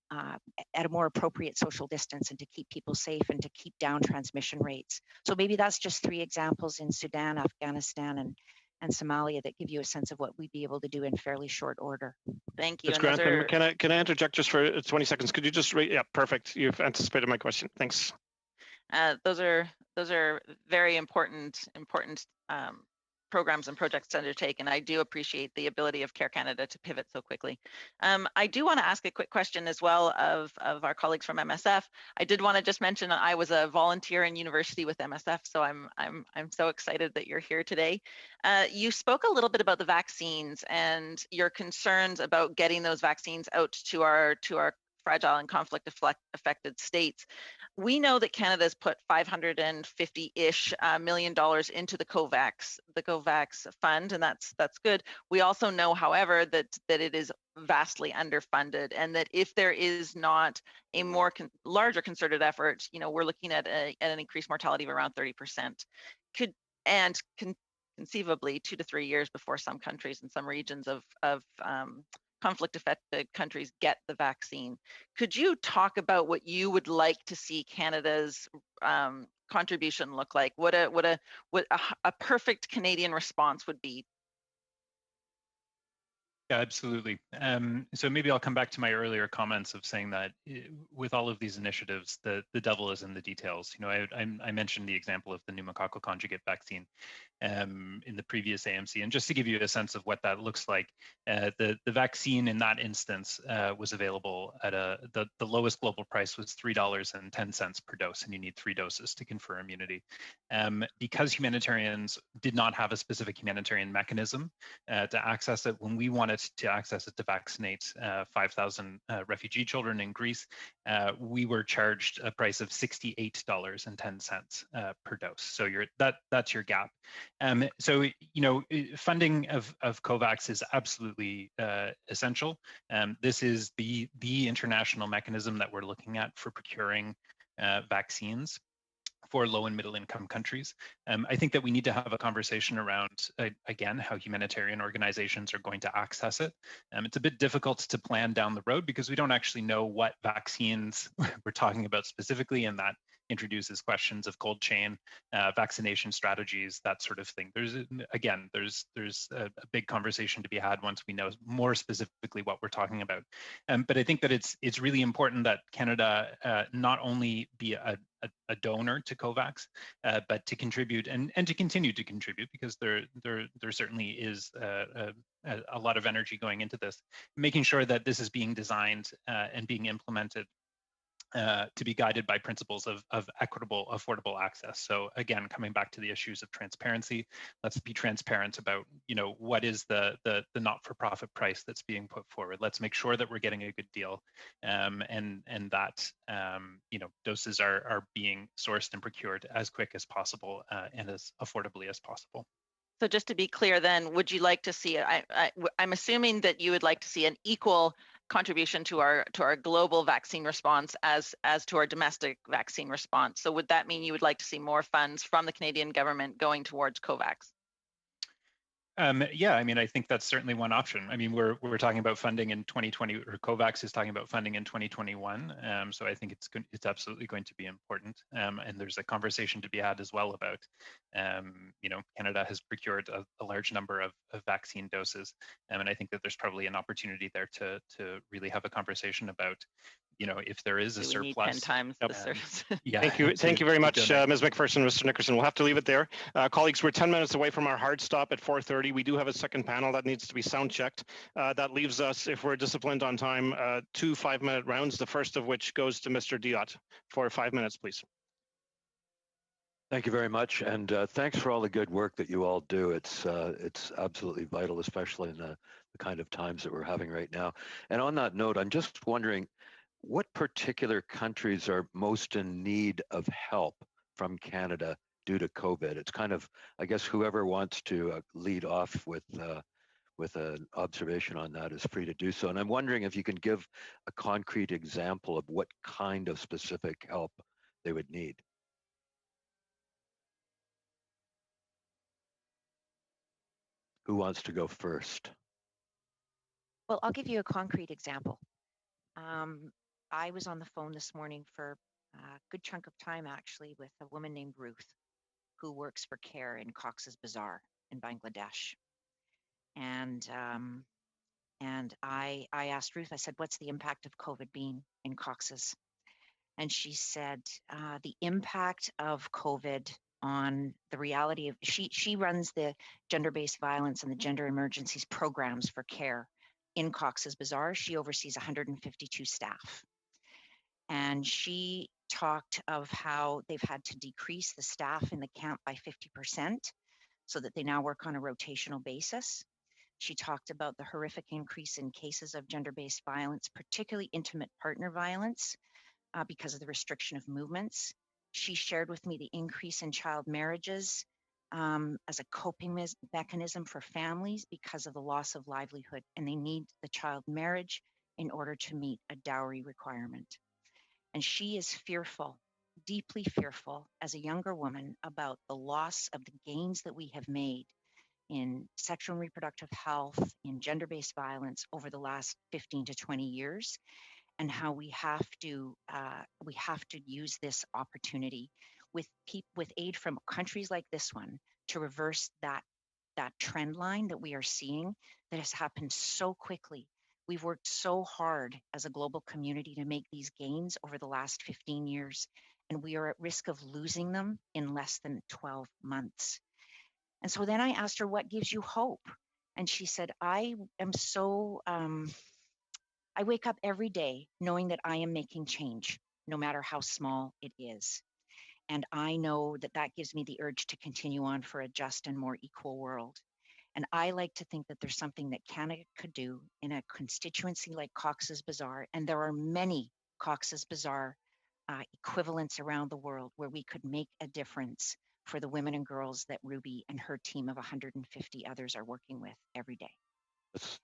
C: at a more appropriate social distance and to keep people safe and to keep down transmission rates. So maybe that's just 3 examples in Sudan, Afghanistan, and Somalia that give you a sense of what we'd be able to do in fairly short order.
D: Thank you.
A: That's great. Can I interject just for 20 seconds? Could you just yeah, perfect. You've anticipated my question. Thanks.
D: Those are very important programs and projects to undertake, and I do appreciate the ability of Care Canada to pivot so quickly. I do want to ask a quick question as well of our colleagues from MSF. I did want to just mention that I was a volunteer in university with MSF, so I'm so excited that you're here today. You spoke a little bit about the vaccines and your concerns about getting those vaccines out to our fragile and conflict affected states. We know that Canada's put $550-ish million into the COVAX fund, and that's good. We also know, however, that it is vastly underfunded, and that if there is not a more larger concerted effort, we're looking at an increased mortality of around 30%. conceivably 2 to 3 years before some countries and some regions of conflict-affected countries get the vaccine. Could you talk about what you would like to see Canada's contribution look like? What a perfect Canadian response would be?
J: Yeah, absolutely. So maybe I'll come back to my earlier comments of saying that with all of these initiatives, the devil is in the details. You know, I mentioned the example of the pneumococcal conjugate vaccine in the previous AMC, and just to give you a sense of what that looks like, the vaccine in that instance was available at the lowest global price was $3.10 per dose, and you need 3 doses to confer immunity. Because humanitarians did not have a specific humanitarian mechanism to access it, when we wanted to access it to vaccinate 5,000 refugee children in Greece, we were charged a price of $68.10 per dose. So that's your gap. So you know, funding of COVAX is absolutely essential. This is the international mechanism that we're looking at for procuring vaccines for low and middle income countries. I think that we need to have a conversation around, again, how humanitarian organizations are going to access it. It's a bit difficult to plan down the road because we don't actually know what vaccines we're talking about specifically, and that introduces questions of cold chain, vaccination strategies, that sort of thing. There's a big conversation to be had once we know more specifically what we're talking about. But I think that it's really important that Canada not only be a donor to COVAX, but to contribute and to continue to contribute, because there certainly is a lot of energy going into this, making sure that this is being designed and being implemented to be guided by principles of equitable, affordable access. So again, coming back to the issues of transparency, let's be transparent about, you know, what is the not-for-profit price that's being put forward. Let's make sure that we're getting a good deal, and that you know, doses are being sourced and procured as quick as possible and as affordably as possible.
D: So just to be clear, then, would you like to see? I'm assuming that you would like to see an equal contribution to our global vaccine response as to our domestic vaccine response. So would that mean you would like to see more funds from the Canadian government going towards COVAX?
J: Yeah, I mean, I think that's certainly one option. I mean, we're talking about funding in 2020, or COVAX is talking about funding in 2021. So I think it's absolutely going to be important. And there's a conversation to be had as well about, you know, Canada has procured a large number of vaccine doses, and I think that there's probably an opportunity there to really have a conversation about, you know, if there is a surplus.
D: We need 10 times the service.
J: Yeah.
A: Thank you very much, Ms. McPherson, Mr. Nickerson. We'll have to leave it there. Colleagues, we're 10 minutes away from our hard stop at 4:30. We do have a second panel that needs to be sound checked. That leaves us, if we're disciplined on time, 2 5-minute rounds, the first of which goes to Mr. Diot for 5 minutes, please.
O: Thank you very much, and thanks for all the good work that you all do. It's absolutely vital, especially in the kind of times that we're having right now. And on that note, I'm just wondering, what particular countries are most in need of help from Canada due to COVID? It's kind of, I guess, whoever wants to lead off with an observation on that is free to do so. And I'm wondering if you can give a concrete example of what kind of specific help they would need. Who wants to go first?
C: Well, I'll give you a concrete example. I was on the phone this morning for a good chunk of time, actually, with a woman named Ruth, who works for CARE in Cox's Bazar in Bangladesh. And I asked Ruth, I said, what's the impact of COVID been in Cox's? And she said, the impact of COVID on the reality of, she runs the gender-based violence and the gender emergencies programs for CARE in Cox's Bazar. She oversees 152 staff. And she talked of how they've had to decrease the staff in the camp by 50% so that they now work on a rotational basis. She talked about the horrific increase in cases of gender-based violence, particularly intimate partner violence, because of the restriction of movements. She shared with me the increase in child marriages as a coping mechanism for families because of the loss of livelihood, and they need the child marriage in order to meet a dowry requirement. And she is fearful deeply fearful as a younger woman about the loss of the gains that we have made in sexual and reproductive health, in gender-based violence over the last 15 to 20 years, and how we have to use this opportunity with aid from countries like this one to reverse that trend line that we are seeing that has happened so quickly. We've worked so hard as a global community to make these gains over the last 15 years, and we are at risk of losing them in less than 12 months. And so then I asked her, what gives you hope? And she said, I wake up every day knowing that I am making change, no matter how small it is. And I know that that gives me the urge to continue on for a just and more equal world. And I like to think that there's something that Canada could do in a constituency like Cox's Bazar. And there are many Cox's Bazar equivalents around the world where we could make a difference for the women and girls that Ruby and her team of 150 others are working with every day.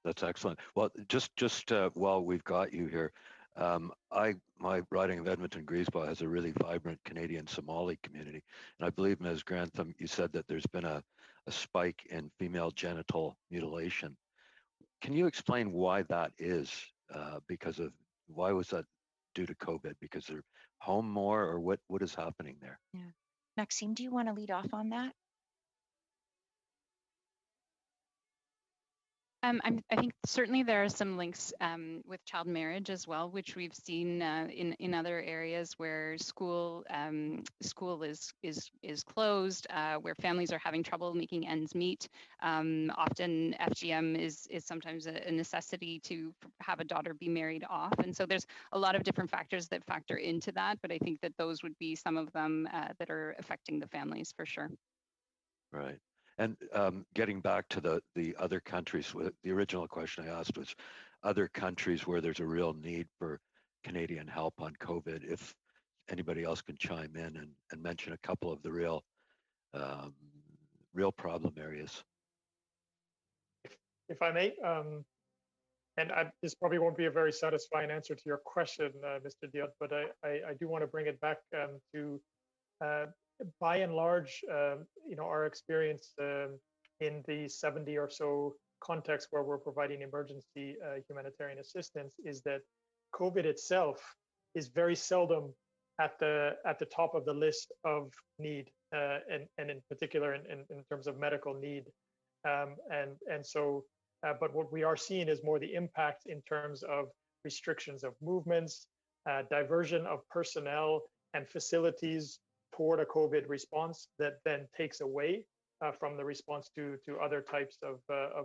O: That's excellent. Well, just while we've got you here, my riding of Edmonton Griesbach has a really vibrant Canadian Somali community, and I believe, Ms. Grantham, you said that there's been a spike in female genital mutilation. Can you explain why that is? Why was that due to COVID? Because they're home more, or what is happening there?
C: Yeah, Maxime, do you want to lead off on that?
E: I think certainly there are some links with child marriage as well, which we've seen in other areas where school is closed, where families are having trouble making ends meet. Often FGM is sometimes a necessity to have a daughter be married off, and so there's a lot of different factors that factor into that. But I think that those would be some of them that are affecting the families for sure.
O: Right. And getting back to the other countries, the original question I asked was other countries where there's a real need for Canadian help on COVID. If anybody else can chime in and mention a couple of the real problem areas.
G: If I may, this probably won't be a very satisfying answer to your question, Mr. Diot, but I do want to bring it back to by and large, our experience in the 70 or so contexts where we're providing emergency humanitarian assistance is that COVID itself is very seldom at the top of the list of need, and in particular in terms of medical need, but what we are seeing is more the impact in terms of restrictions of movements, diversion of personnel and facilities toward a COVID response that then takes away from the response to other types of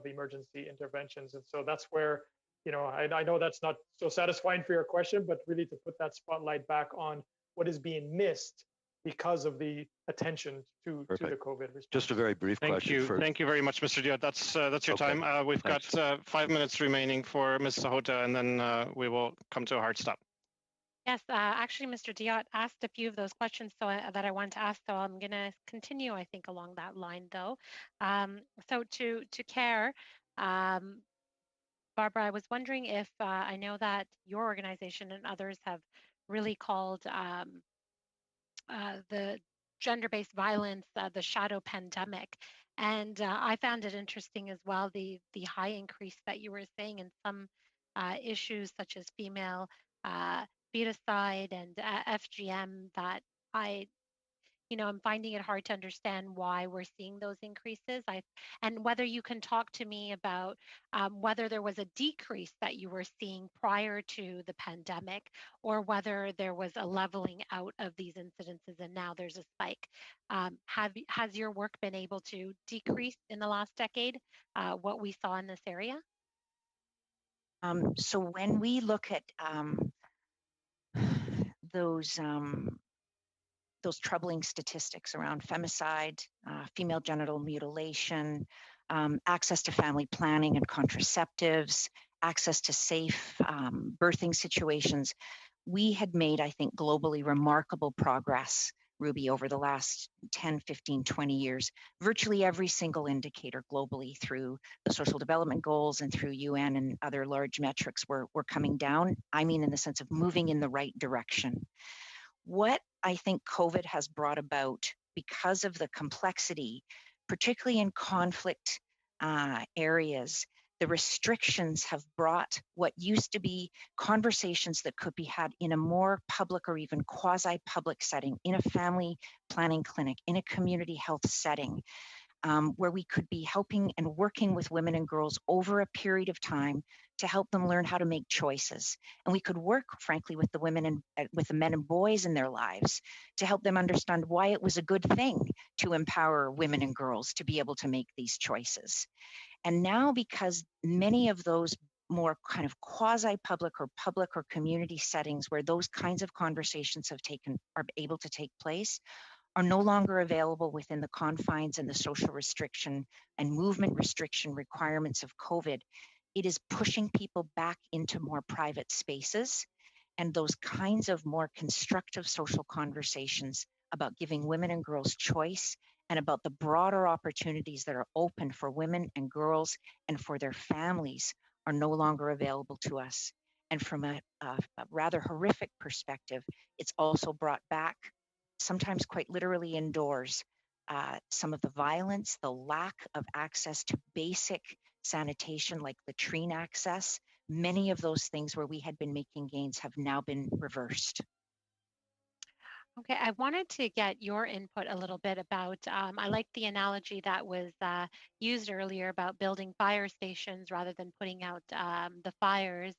G: emergency interventions. And so that's where, I know that's not so satisfying for your question, but really to put that spotlight back on what is being missed because of the attention to the COVID response.
O: Just a very brief question.
A: Thank you very much, Mr. Diot. That's your time. We've got 5 minutes remaining for Ms. Sahota, and then we will come to a hard stop.
P: Yes, actually, Mr. Diot asked a few of those questions that I wanted to ask, so I'm going to continue, I think, along that line, though. So to CARE, Barbara, I was wondering if I know that your organization and others have really called the gender-based violence the shadow pandemic, and I found it interesting as well the high increase that you were saying in some issues such as female feticide and FGM that I'm finding it hard to understand why we're seeing those increases. And whether you can talk to me about whether there was a decrease that you were seeing prior to the pandemic, or whether there was a leveling out of these incidences and now there's a spike. Has your work been able to decrease in the last decade what we saw in this area?
C: So when we look at those troubling statistics around femicide, female genital mutilation, access to family planning and contraceptives, access to safe birthing situations, we had made, I think, globally remarkable progress, Ruby, over the last 10, 15, 20 years. Virtually every single indicator globally through the Social Development Goals and through UN and other large metrics were coming down. I mean, in the sense of moving in the right direction. What I think COVID has brought about because of the complexity, particularly in conflict areas. The restrictions have brought what used to be conversations that could be had in a more public or even quasi-public setting, in a family planning clinic, in a community health setting, where we could be helping and working with women and girls over a period of time to help them learn how to make choices. And we could work, frankly, with the women and with the men and boys in their lives to help them understand why it was a good thing to empower women and girls to be able to make these choices. And now, because many of those more kind of quasi-public or community settings where those kinds of conversations are able to take place, are no longer available within the confines and the social restriction and movement restriction requirements of COVID, it is pushing people back into more private spaces and those kinds of more constructive social conversations about giving women and girls choice and about the broader opportunities that are open for women and girls and for their families are no longer available to us. And from a rather horrific perspective, it's also brought back, sometimes quite literally indoors, some of the violence, the lack of access to basic sanitation like latrine access. Many of those things where we had been making gains have now been reversed.
P: Okay, I wanted to get your input a little bit about, I like the analogy that was used earlier about building fire stations rather than putting out the fires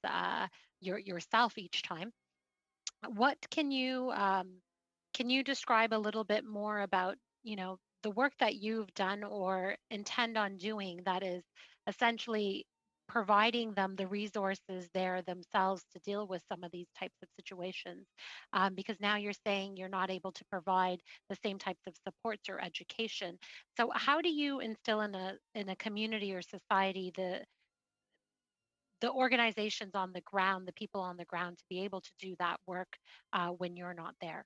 P: yourself each time. What can you describe a little bit more about, the work that you've done or intend on doing that is essentially providing them the resources there themselves to deal with some of these types of situations? Because now you're saying you're not able to provide the same types of supports or education. So how do you instill in a community or society the organizations on the ground, the people on the ground to be able to do that work when you're not there?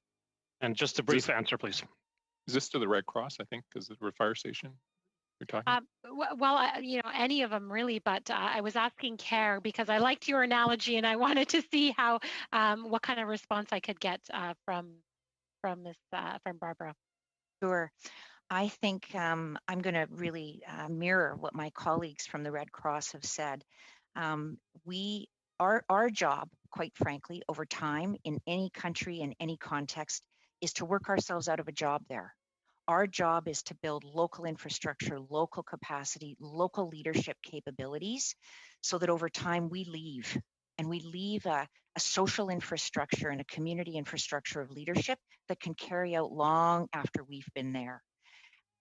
A: And just a brief answer, please.
H: Is this to the Red Cross, I think, because the fire station you're talking?
P: Well, any of them really, but I was asking CARE because I liked your analogy and I wanted to see how what kind of response I could get from Barbara.
C: Sure. I think I'm going to really mirror what my colleagues from the Red Cross have said. Our job, quite frankly, over time in any country, in any context, is to work ourselves out of a job there. Our job is to build local infrastructure, local capacity, local leadership capabilities, so that over time we leave a social infrastructure and a community infrastructure of leadership that can carry out long after we've been there.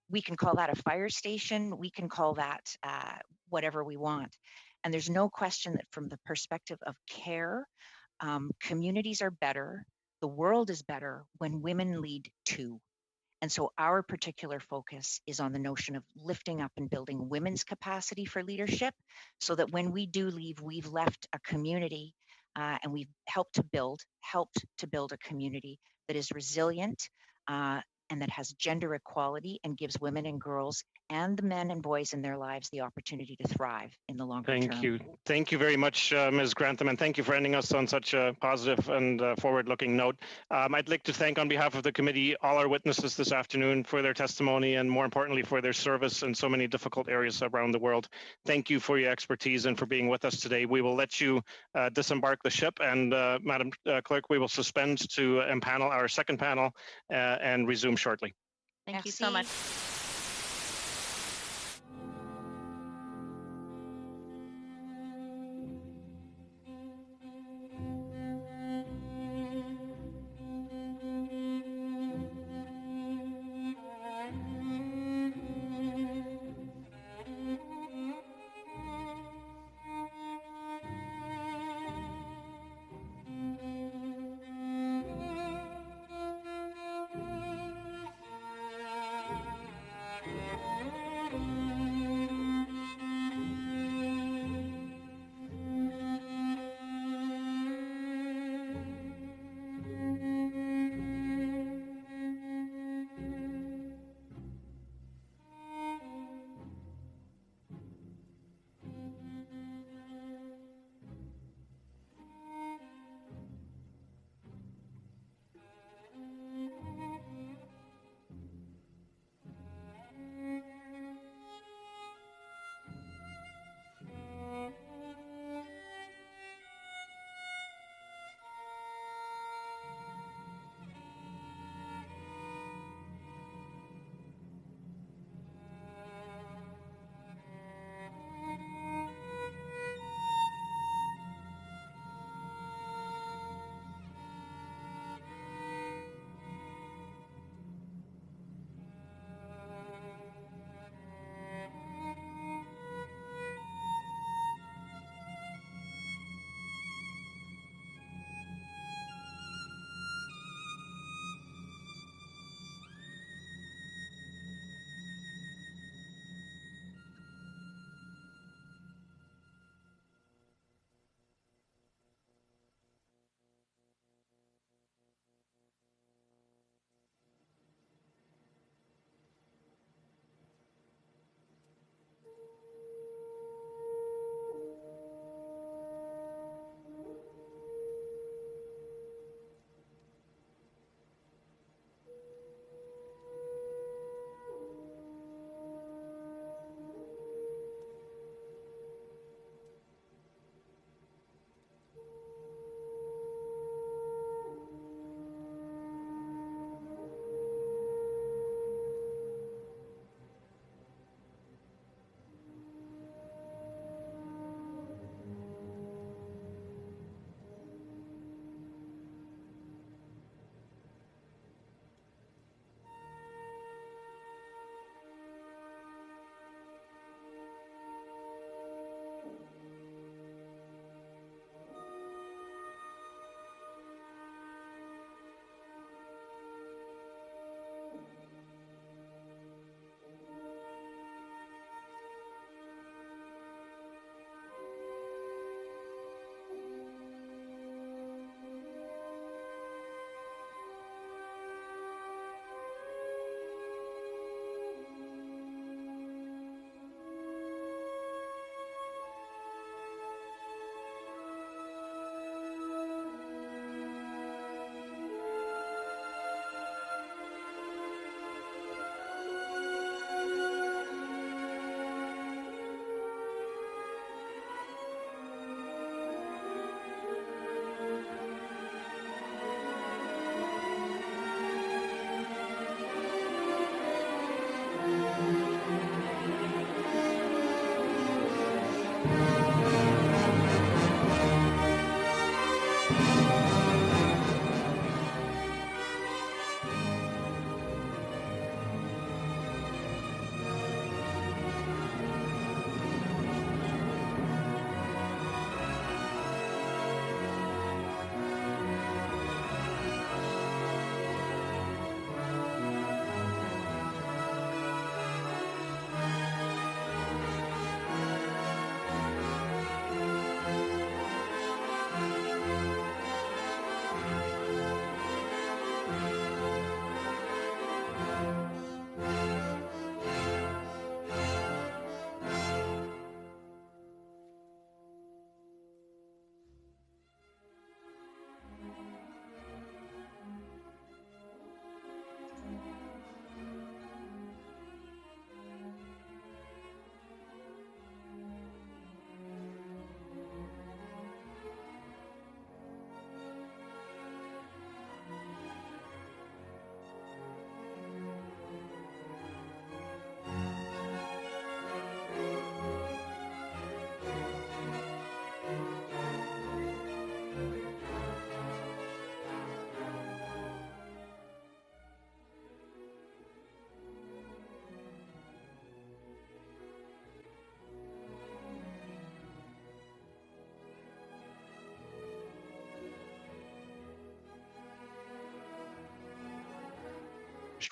C: We can call that a fire station. We can call that whatever we want. And there's no question that from the perspective of care, communities are better, the world is better when women lead too. And so our particular focus is on the notion of lifting up and building women's capacity for leadership so that when we do leave, we've left a community and we've helped to build a community that is resilient and that has gender equality and gives women and girls and the men and boys in their lives the opportunity to thrive in the longer term.
A: Thank you. Thank you very much, Ms. Grantham, and thank you for ending us on such a positive and forward-looking note. I'd like to thank on behalf of the committee all our witnesses this afternoon for their testimony and more importantly for their service in so many difficult areas around the world. Thank you for your expertise and for being with us today. We will let you disembark the ship and Madam Clerk, we will suspend to empanel our second panel and resume shortly.
D: Thank you so much.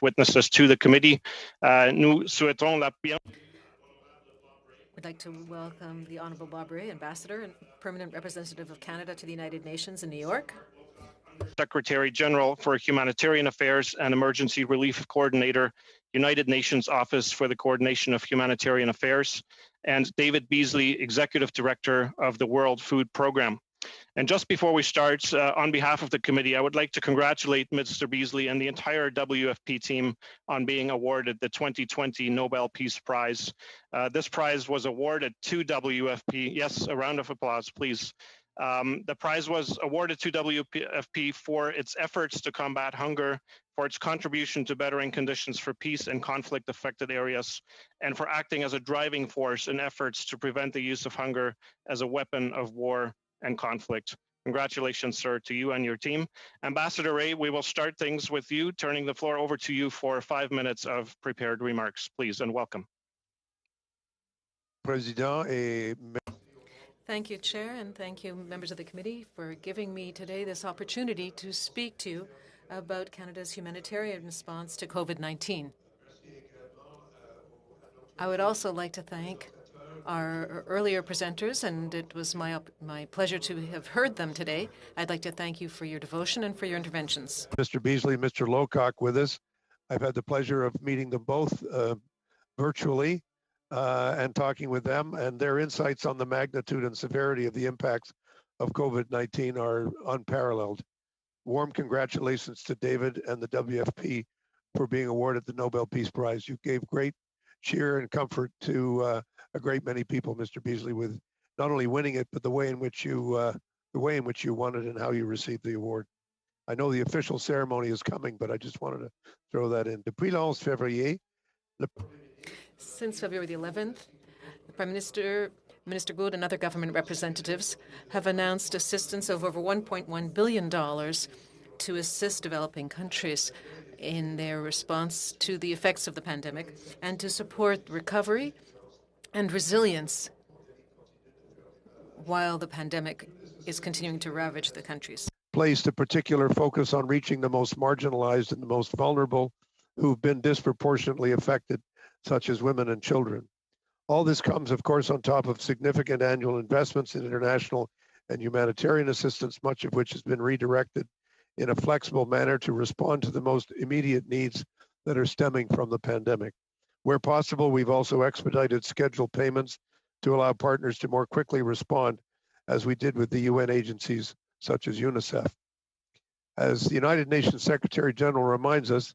A: witnesses to the committee. Nous souhaitons la bienvenue.
B: We'd like to welcome the Honorable Bob Rae, Ambassador and Permanent Representative of Canada to the United Nations in New York.
A: Secretary General for Humanitarian Affairs and Emergency Relief Coordinator, United Nations Office for the Coordination of Humanitarian Affairs, and David Beasley, Executive Director of the World Food Programme. And just before we start, on behalf of the committee, I would like to congratulate Mr. Beasley and the entire WFP team on being awarded the 2020 Nobel Peace Prize. This prize was awarded to WFP. Yes, a round of applause, please. The prize was awarded to WFP for its efforts to combat hunger, for its contribution to bettering conditions for peace and conflict-affected areas, and for acting as a driving force in efforts to prevent the use of hunger as a weapon of war and conflict. Congratulations, sir, to you and your team. Ambassador Rae, we will start things with you, turning the floor over to you for 5 minutes of prepared remarks, please, and welcome.
B: Thank you, Chair, and thank you, members of the committee, for giving me today this opportunity to speak to you about Canada's humanitarian response to COVID-19. I would also like to thank our earlier presenters, and it was my pleasure to have heard them today. I'd like to thank you for your devotion and for your interventions.
Q: Mr. Beasley, Mr. Lowcock with us. I've had the pleasure of meeting them both virtually and talking with them, and their insights on the magnitude and severity of the impacts of COVID-19 are unparalleled. Warm congratulations to David and the WFP for being awarded the Nobel Peace Prize. You gave great cheer and comfort to a great many people, Mr. Beasley, with not only winning it, but the way in which you won it and how you received the award. I know the official ceremony is coming, but I just wanted to throw that in. Depuis le 11 février,
B: Since February the 11th, the Prime Minister, Minister Gould, and other government representatives have announced assistance of over $1.1 billion to assist developing countries in their response to the effects of the pandemic and to support recovery and resilience while the pandemic is continuing to ravage the countries.
Q: Placed a particular focus on reaching the most marginalized and the most vulnerable who've been disproportionately affected, such as women and children. All this comes, of course, on top of significant annual investments in international and humanitarian assistance, much of which has been redirected in a flexible manner to respond to the most immediate needs that are stemming from the pandemic. Where possible, we've also expedited scheduled payments to allow partners to more quickly respond, as we did with the UN agencies such as UNICEF. As the United Nations Secretary General reminds us,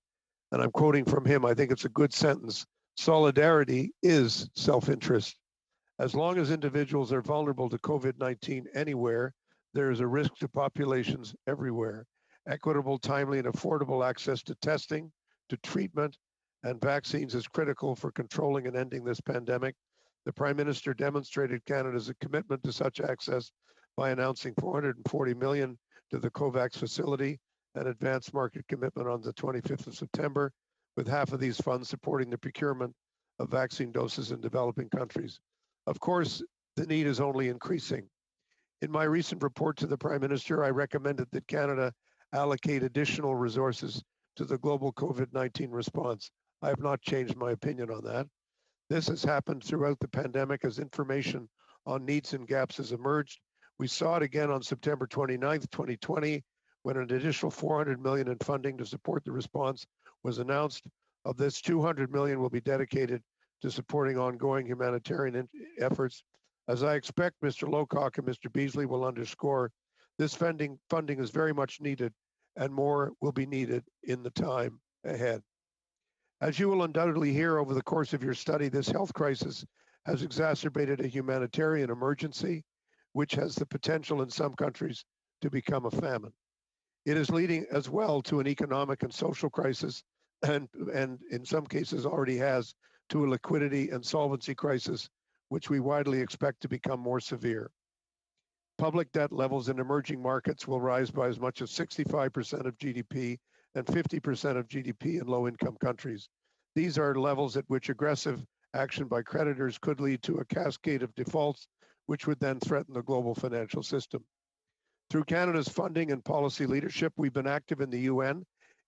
Q: and I'm quoting from him, I think it's a good sentence, solidarity is self-interest. As long as individuals are vulnerable to COVID-19 anywhere, there is a risk to populations everywhere. Equitable, timely, and affordable access to testing, to treatment, and vaccines is critical for controlling and ending this pandemic. The Prime Minister demonstrated Canada's commitment to such access by announcing $440 million to the COVAX facility, an advanced market commitment on the 25th of September, with half of these funds supporting the procurement of vaccine doses in developing countries. Of course, the need is only increasing. In my recent report to the Prime Minister, I recommended that Canada allocate additional resources to the global COVID-19 response. I have not changed my opinion on that. This has happened throughout the pandemic as information on needs and gaps has emerged. We saw it again on September 29th, 2020, when an additional $400 million in funding to support the response was announced. Of this, $200 million will be dedicated to supporting ongoing humanitarian efforts. As I expect Mr. Lowcock and Mr. Beasley will underscore, this funding is very much needed, and more will be needed in the time ahead. As you will undoubtedly hear over the course of your study, this health crisis has exacerbated a humanitarian emergency, which has the potential in some countries to become a famine. It is leading as well to an economic and social crisis, and in some cases already has, to a liquidity and solvency crisis, which we widely expect to become more severe. Public debt levels in emerging markets will rise by as much as 65% of GDP and 50% of GDP in low-income countries. These are levels at which aggressive action by creditors could lead to a cascade of defaults, which would then threaten the global financial system. Through Canada's funding and policy leadership, we've been active in the UN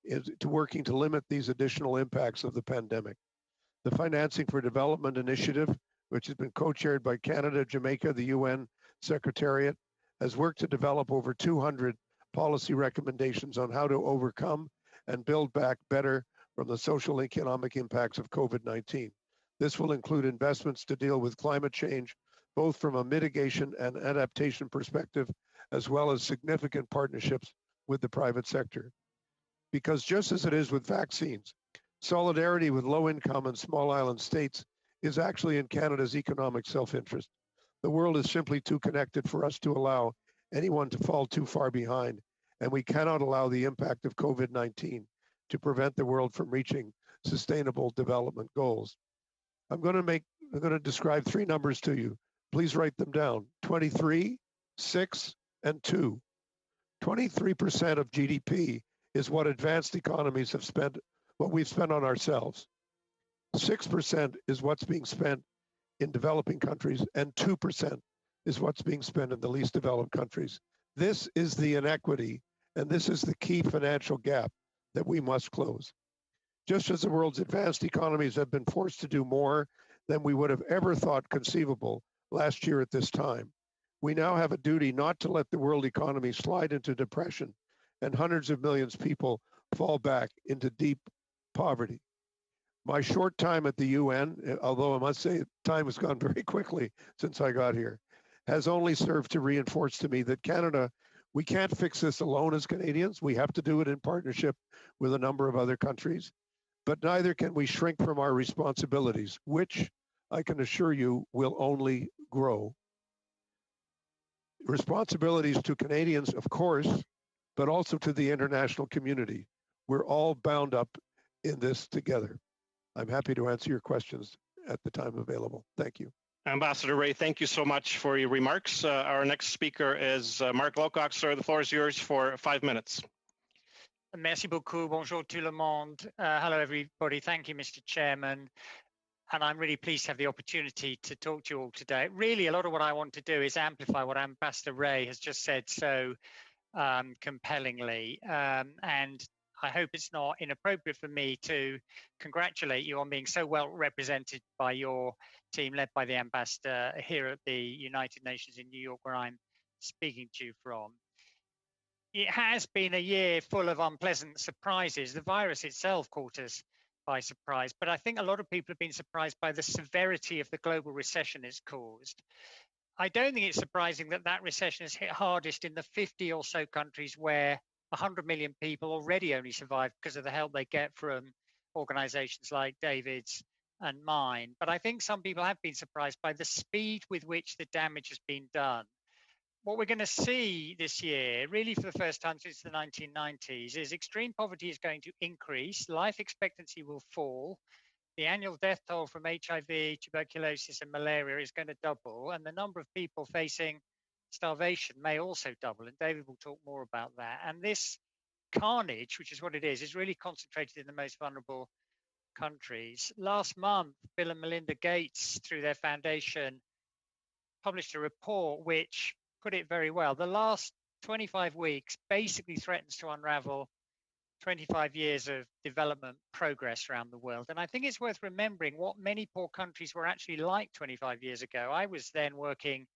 Q: to working to limit these additional impacts of the pandemic. The Financing for Development Initiative, which has been co-chaired by Canada, Jamaica, the UN Secretariat, has worked to develop over 200 policy recommendations on how to overcome and build back better from the social and economic impacts of COVID-19. This will include investments to deal with climate change, both from a mitigation and adaptation perspective, as well as significant partnerships with the private sector. Because just as it is with vaccines, solidarity with low-income and small island states is actually in Canada's economic self-interest. The world is simply too connected for us to allow anyone to fall too far behind, and we cannot allow the impact of COVID-19 to prevent the world from reaching sustainable development goals. I'm going to describe three numbers to you. Please write them down: 23, 6, and 2. 23% of GDP is what advanced economies have spent, what we've spent on ourselves. 6% is what's being spent in developing countries, and 2% is what's being spent in the least developed countries. This is the inequity, and this is the key financial gap that we must close. Just as the world's advanced economies have been forced to do more than we would have ever thought conceivable last year at this time, we now have a duty not to let the world economy slide into depression and hundreds of millions of people fall back into deep poverty. My short time at the UN, although I must say time has gone very quickly since I got here, has only served to reinforce to me that Canada, we can't fix this alone as Canadians. We have to do it in partnership with a number of other countries, but neither can we shrink from our responsibilities, which I can assure you will only grow. Responsibilities to Canadians, of course, but also to the international community. We're all bound up in this together. I'm happy to answer your questions at the time available. Thank you.
A: Ambassador Ray, thank you so much for your remarks. Our next speaker is Mark Wilcox. Sir, the floor is yours for 5 minutes.
R: Merci beaucoup. Bonjour tout le monde. Hello, everybody. Thank you, Mr. Chairman. And I'm really pleased to have the opportunity to talk to you all today. Really, a lot of what I want to do is amplify what Ambassador Ray has just said so compellingly. And I hope it's not inappropriate for me to congratulate you on being so well represented by your team, led by the ambassador here at the United Nations in New York, where I'm speaking to you from. It has been a year full of unpleasant surprises. The virus itself caught us by surprise, but I think a lot of people have been surprised by the severity of the global recession it's caused. I don't think it's surprising that that recession has hit hardest in the 50 or so countries where 100 million people already only survive because of the help they get from organizations like David's and mine. But I think some people have been surprised by the speed with which the damage has been done. What we're going to see this year, really for the first time since the 1990s, is extreme poverty is going to increase, life expectancy will fall, the annual death toll from HIV, tuberculosis, and malaria is going to double, and the number of people facing starvation may also double, and David will talk more about that. And this carnage, which is what it is really concentrated in the most vulnerable countries. Last month, Bill and Melinda Gates, through their foundation, published a report which put it very well. The last 25 weeks basically threatens to unravel 25 years of development progress around the world. And I think it's worth remembering what many poor countries were actually like 25 years ago. I was then working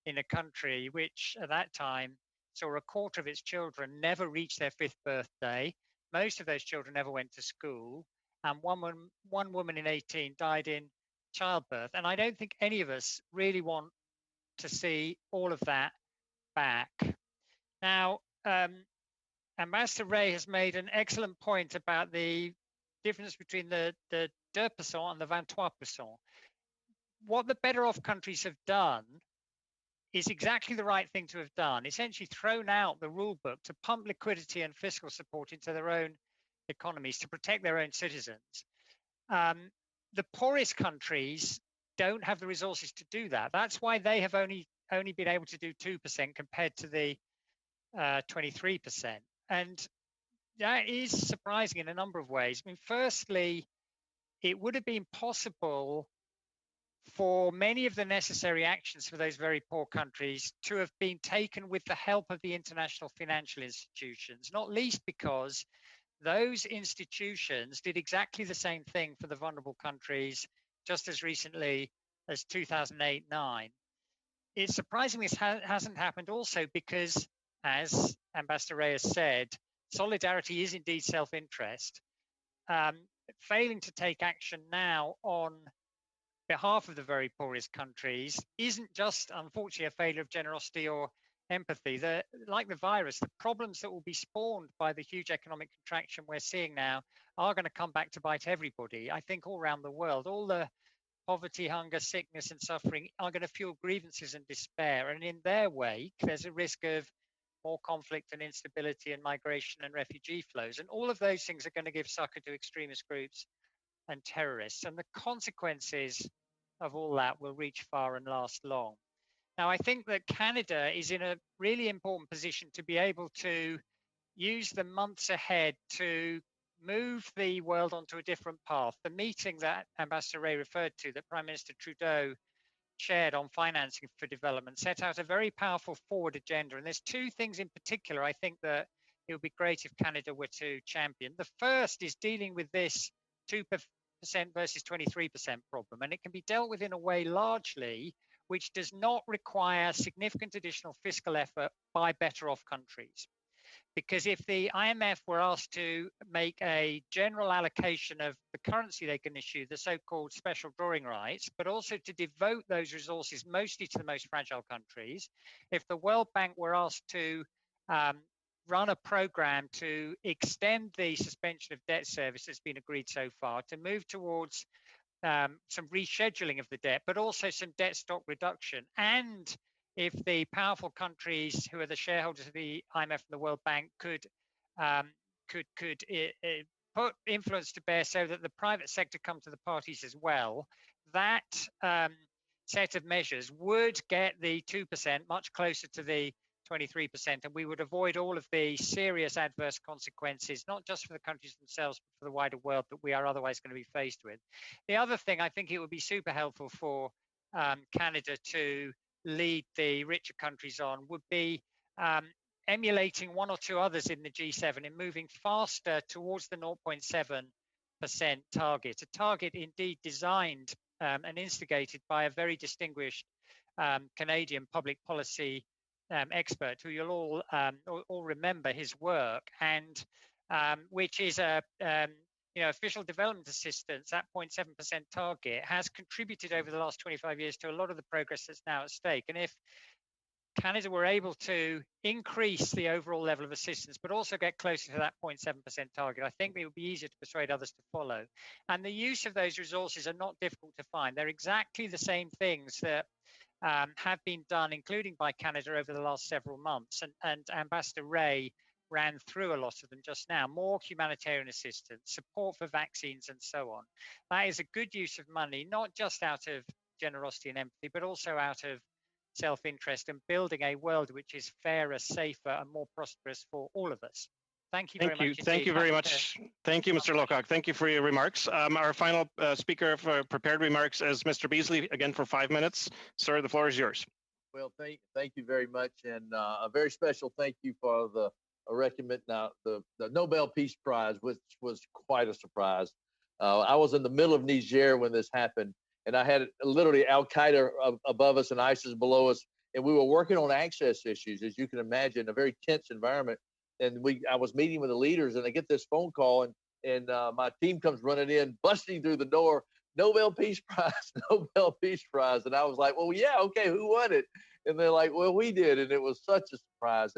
R: in a country which at that time saw a quarter of its children never reach their 5th birthday. Most of those children never went to school. And one woman in 18 died in childbirth. And I don't think any of us really want to see all of that back. Now, Ambassador Ray has made an excellent point about the difference between the 2% and the 23%. What the better off countries have done is exactly the right thing to have done, essentially thrown out the rule book to pump liquidity and fiscal support into their own economies to protect their own citizens. The poorest countries don't have the resources to do that. That's why they have only been able to do 2% compared to the 23%. And that is surprising in a number of ways. I mean, firstly, it would have been possible for many of the necessary actions for those very poor countries to have been taken with the help of the international financial institutions, not least because those institutions did exactly the same thing for the vulnerable countries just as recently as 2008-9. It's surprising this hasn't happened also because, as Ambassador Reyes said, solidarity is indeed self-interest. Failing to take action now on behalf of the very poorest countries isn't just, unfortunately, a failure of generosity or empathy. Like the virus, the problems that will be spawned by the huge economic contraction we're seeing now are going to come back to bite everybody. I think all around the world, all the poverty, hunger, sickness, and suffering are going to fuel grievances and despair. And in their wake, there's a risk of more conflict and instability and migration and refugee flows. And all of those things are going to give succor to extremist groups and terrorists. And the consequences of all that will reach far and last long. Now, I think that Canada is in a really important position to be able to use the months ahead to move the world onto a different path. The meeting that Ambassador Ray referred to, that Prime Minister Trudeau chaired on financing for development, set out a very powerful forward agenda. And there's two things in particular I think that it would be great if Canada were to champion. The first is dealing with this 2% versus 23% problem. And it can be dealt with in a way largely which does not require significant additional fiscal effort by better off countries. Because if the IMF were asked to make a general allocation of the currency they can issue, the so-called special drawing rights, but also to devote those resources mostly to the most fragile countries, if the World Bank were asked to run a program to extend the suspension of debt service that's been agreed so far, to move towards some rescheduling of the debt, but also some debt stock reduction. And if the powerful countries who are the shareholders of the IMF and the World Bank could put influence to bear so that the private sector come to the parties as well, that set of measures would get the 2% much closer to the 23%, and we would avoid all of the serious adverse consequences, not just for the countries themselves, but for the wider world that we are otherwise going to be faced with. The other thing I think it would be super helpful for Canada to lead the richer countries on would be emulating one or two others in the G7 in moving faster towards the 0.7% target, a target indeed designed and instigated by a very distinguished Canadian public policy expert who you'll all remember his work, and which is a official development assistance. That 0.7% target has contributed over the last 25 years to a lot of the progress that's now at stake. And if Canada were able to increase the overall level of assistance, but also get closer to that 0.7% target, I think it would be easier to persuade others to follow. And the use of those resources are not difficult to find. They're exactly the same things that have been done, including by Canada over the last several months. And Ambassador Ray ran through a lot of them just now. More humanitarian assistance, support for vaccines, and so on. That is a good use of money, not just out of generosity and empathy, but also out of self-interest and building a world which is fairer, safer, and more prosperous for all of us. Thank you very much.
A: Thank you very much. Thank you, Mr. Lowcock. Thank you for your remarks. Our final speaker for prepared remarks is Mr. Beasley, again for 5 minutes. Sir, the floor is yours.
S: Well, thank you very much, and a very special thank you for the Nobel Peace Prize, which was quite a surprise. I was in the middle of Niger when this happened, and I had literally Al Qaeda above us and ISIS below us, and we were working on access issues, as you can imagine, a very tense environment. And I was meeting with the leaders, and I get this phone call, and my team comes running in, busting through the door, Nobel Peace Prize, Nobel Peace Prize. And I was like, well, yeah, okay, who won it? And they're like, well, we did. And it was such a surprise.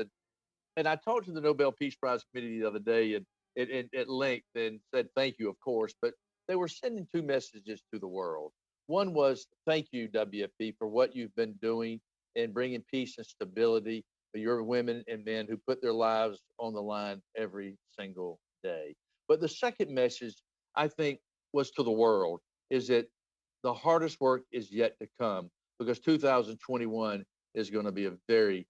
S: And I talked to the Nobel Peace Prize Committee the other day and at length and said thank you, of course, but they were sending two messages to the world. One was, thank you, WFP, for what you've been doing in bringing peace and stability for your women and men who put their lives on the line every single day. But the second message, I think, was to the world, is that the hardest work is yet to come, because 2021 is going to be a very,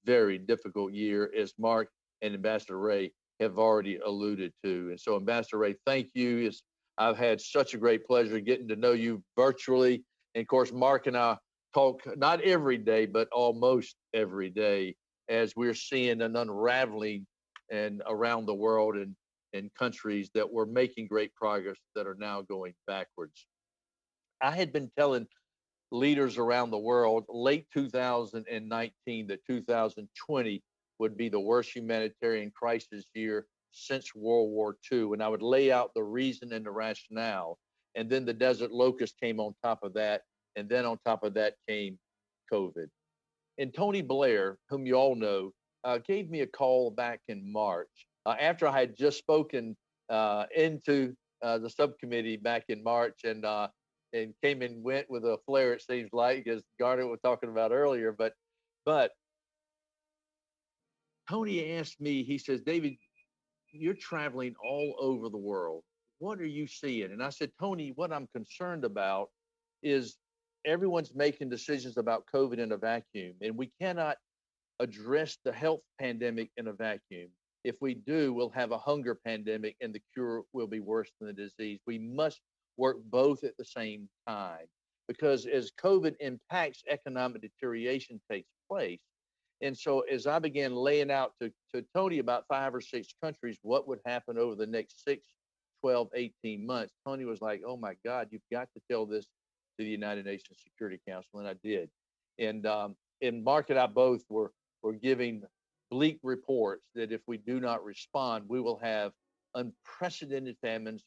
S: very difficult year, as Mark and Ambassador Ray have already alluded to. And so, Ambassador Ray, thank you. I've had such a great pleasure getting to know you virtually. And of course, Mark and I talk not every day, but almost every day, as we're seeing an unraveling and around the world. And in countries that were making great progress that are now going backwards. I had been telling leaders around the world late 2019 that 2020 would be the worst humanitarian crisis year since World War II. And I would lay out the reason and the rationale. And then the desert locust came on top of that. And then on top of that came COVID. And Tony Blair, whom you all know, gave me a call back in March after I had just spoken into the subcommittee back in March and came and went with a flare, it seems like, as Garnet was talking about earlier. But Tony asked me, he says, David, you're traveling all over the world. What are you seeing? And I said, Tony, what I'm concerned about is everyone's making decisions about COVID in a vacuum, and we cannot address the health pandemic in a vacuum. If we do, we'll have a hunger pandemic and the cure will be worse than the disease. We must work both at the same time, because as COVID impacts, economic deterioration takes place. And so as I began laying out to Tony about 5 or 6 countries, what would happen over the next 6, 12, 18 months, Tony was like, oh my God, you've got to tell this to the United Nations Security Council. And I did. And Mark and I both were giving bleak reports that if we do not respond, we will have unprecedented famines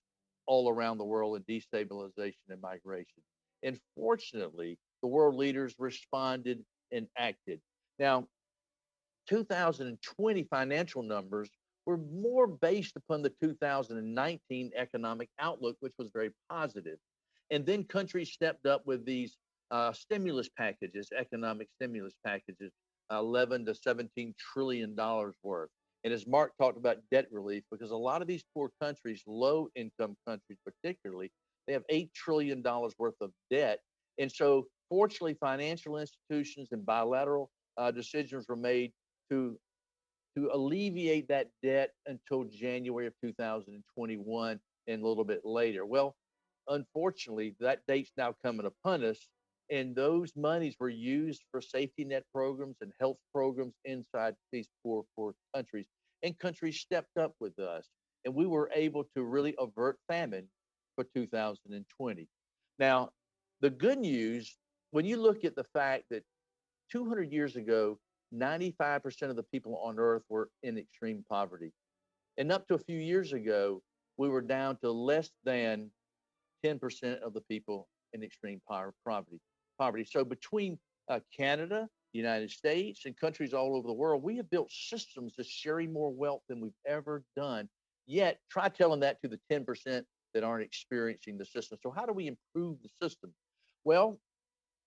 S: all around the world and destabilization and migration. And fortunately, the world leaders responded and acted. Now, 2020 financial numbers were more based upon the 2019 economic outlook, which was very positive. And then countries stepped up with these stimulus packages, economic stimulus packages, 11 to 17 trillion dollars worth. And as Mark talked about debt relief, because a lot of these poor countries, low income countries particularly, they have $8 trillion worth of debt. And so fortunately, financial institutions and bilateral decisions were made to alleviate that debt until January of 2021 and a little bit later. Well, unfortunately, that date's now coming upon us, and those monies were used for safety net programs and health programs inside these poor countries. And countries stepped up with us, and we were able to really avert famine for 2020. Now, the good news, when you look at the fact that 200 years ago, 95% of the people on earth were in extreme poverty. And up to a few years ago, we were down to less than 10% of the people in extreme poverty. So between Canada, the United States, and countries all over the world, we have built systems of sharing more wealth than we've ever done. Yet, try telling that to the 10% that aren't experiencing the system. So how do we improve the system? Well,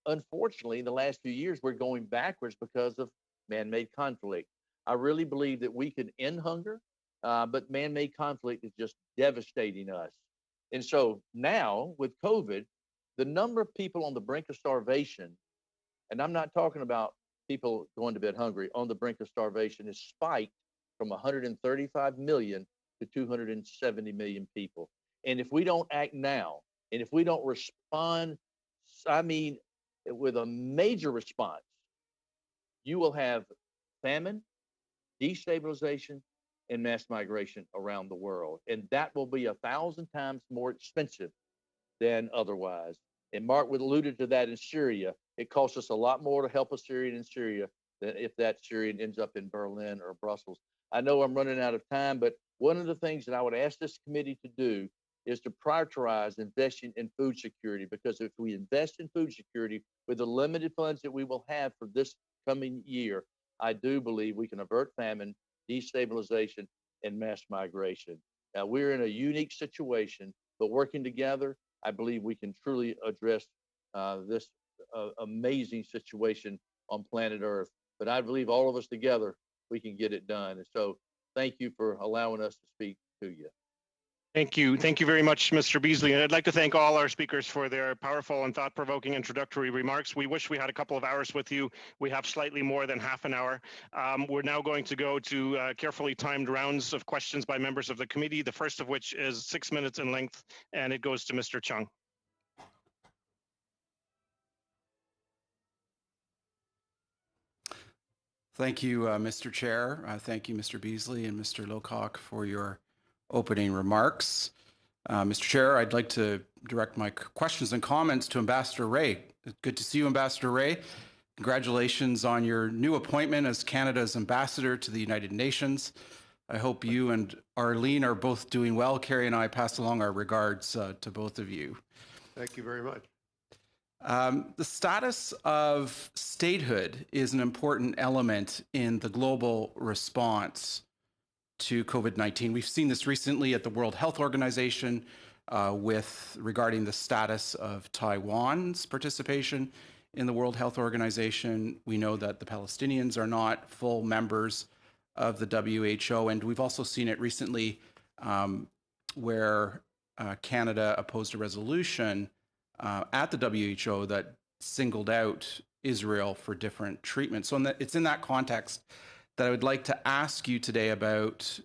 S: unfortunately, in the last few years, we're going backwards because of man-made conflict. I really believe that we can end hunger, but man-made conflict is just devastating us. And so now with COVID, the number of people on the brink of starvation, and I'm not talking about people going to bed hungry, on the brink of starvation, is spiked from 135 million to 270 million people. And if we don't act now, and if we don't respond, I mean, with a major response, you will have famine, destabilization, and mass migration around the world. And that will be 1,000 times more expensive than otherwise. And Mark alluded to that in Syria. It costs us a lot more to help a Syrian in Syria than if that Syrian ends up in Berlin or Brussels. I know I'm running out of time, but one of the things that I would ask this committee to do is to prioritize investing in food security, because if we invest in food security with the limited funds that we will have for this coming year, I do believe we can avert famine, destabilization, and mass migration. Now, we're in a unique situation, but working together, I believe we can truly address this amazing situation on planet Earth. But I believe all of us together, we can get it done. And so thank you for allowing us to speak to you.
A: Thank you. Thank you very much, Mr. Beasley. And I'd like to thank all our speakers for their powerful and thought-provoking introductory remarks. We wish we had a couple of hours with you. We have slightly more than half an hour. We're now going to go to carefully timed rounds of questions by members of the committee, the first of which is 6 minutes in length, and it goes to Mr. Chung.
T: Thank you, Mr. Chair. Thank you, Mr. Beasley and Mr. Lowcock, for your opening remarks. Mr. Chair, I'd like to direct my questions and comments to Ambassador Ray. Good to see you, Ambassador Ray. Congratulations on your new appointment as Canada's ambassador to the United Nations. I hope you and Arlene are both doing well. Carrie and I pass along our regards to both of you.
Q: Thank you very much.
T: The status of statehood is an important element in the global response to COVID-19. We've seen this recently at the World Health Organization regarding the status of Taiwan's participation in the World Health Organization. We know that the Palestinians are not full members of the WHO, and we've also seen it recently where Canada opposed a resolution at the WHO that singled out Israel for different treatment. So it's in that context that I would like to ask you today about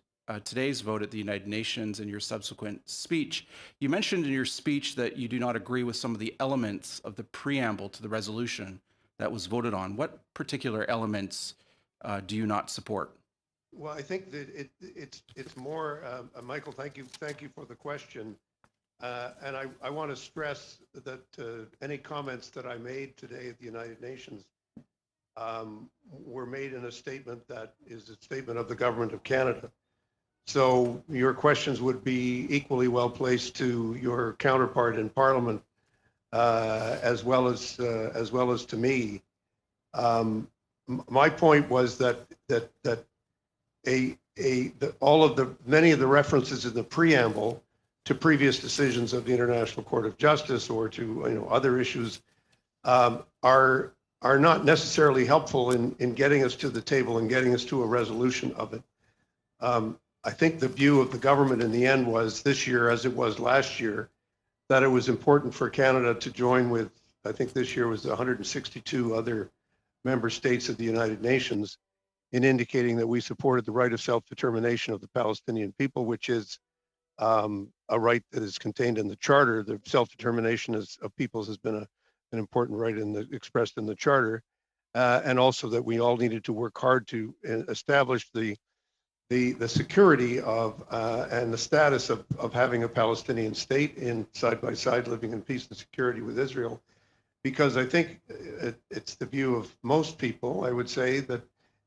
T: today's vote at the United Nations and your subsequent speech. You mentioned in your speech that you do not agree with some of the elements of the preamble to the resolution that was voted on. What particular elements do you not support?
Q: Well, I think that it's more, Michael, thank you for the question. And I want to stress that any comments that I made today at the United Nations were made in a statement that is a statement of the Government of Canada. So your questions would be equally well placed to your counterpart in Parliament, as well as to me. My point was that many of the references in the preamble to previous decisions of the International Court of Justice or to other issues are not necessarily helpful in getting us to the table and getting us to a resolution of it. I think the view of the government in the end was this year, as it was last year, that it was important for Canada to join with, I think this year was 162 other member states of the United Nations in indicating that we supported the right of self-determination of the Palestinian people, which is a right that is contained in the Charter. The self-determination of peoples has been an important right expressed in the Charter, and also that we all needed to work hard to establish the security of and the status of having a Palestinian state in side by side, living in peace and security with Israel, because I think it's the view of most people, I would say, that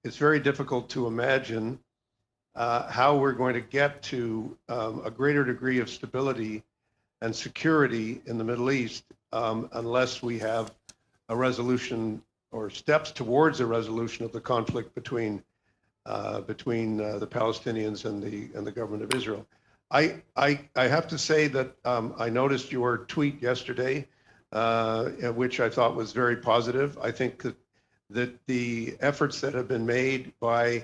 Q: it's very difficult to imagine how we're going to get to a greater degree of stability and security in the Middle East unless we have a resolution or steps towards a resolution of the conflict between the Palestinians and the government of Israel. I have to say that I noticed your tweet yesterday, which I thought was very positive. I think that the efforts that have been made by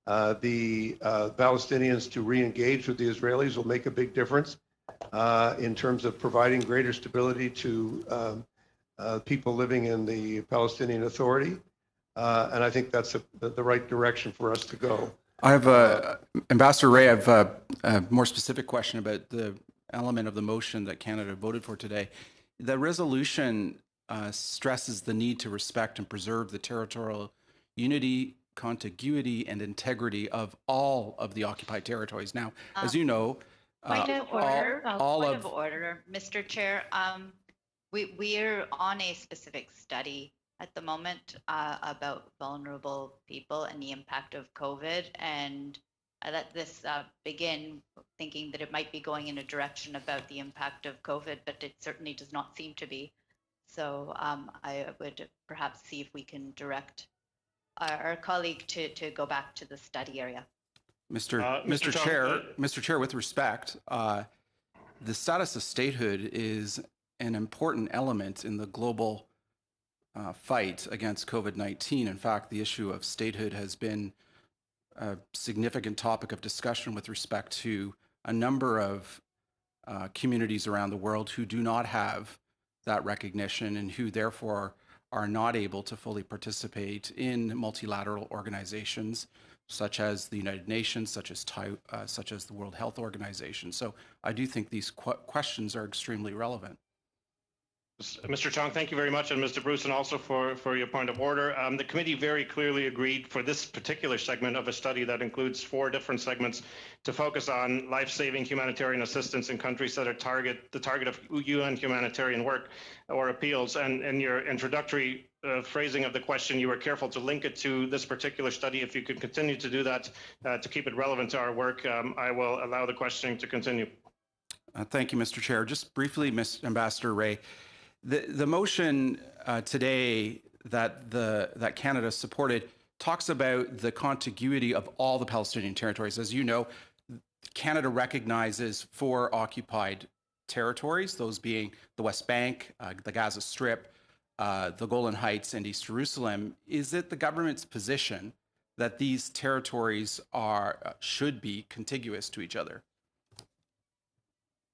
Q: the Palestinians to re-engage with the Israelis will make a big difference in terms of providing greater stability to people living in the Palestinian Authority. And I think that's the right direction for us to go.
T: I have Ambassador Ray, I have a more specific question about the element of the motion that Canada voted for today. The resolution stresses the need to respect and preserve the territorial unity, contiguity, and integrity of all of the occupied territories. Now, as you know,
K: point of order, Mr. Chair. We're on a specific study at the moment about vulnerable people and the impact of COVID, and I let this begin thinking that it might be going in a direction about the impact of COVID, but it certainly does not seem to be. So I would perhaps see if we can direct our colleague to go back to the study area.
T: Mr. Chair, with respect, the status of statehood is an important element in the global fight against COVID-19. In fact, the issue of statehood has been a significant topic of discussion with respect to a number of communities around the world who do not have that recognition and who therefore are not able to fully participate in multilateral organizations such as the United Nations, such as the World Health Organization. So I do think these questions are extremely relevant.
A: Mr. Chong, thank you very much, and Mr. Bruce, and also for your point of order. The committee very clearly agreed for this particular segment of a study that includes 4 different segments to focus on life-saving humanitarian assistance in countries that are the target of UN humanitarian work or appeals. And in your introductory phrasing of the question, you were careful to link it to this particular study. If you could continue to do that to keep it relevant to our work, I will allow the questioning to continue.
T: Thank you, Mr. Chair. Just briefly, Ambassador Ray, the motion today that Canada supported talks about the contiguity of all the Palestinian territories. As you know, Canada recognizes 4 occupied territories, those being the West Bank, the Gaza Strip, the Golan Heights, and East Jerusalem. Is it the government's position that these territories should be contiguous to each other?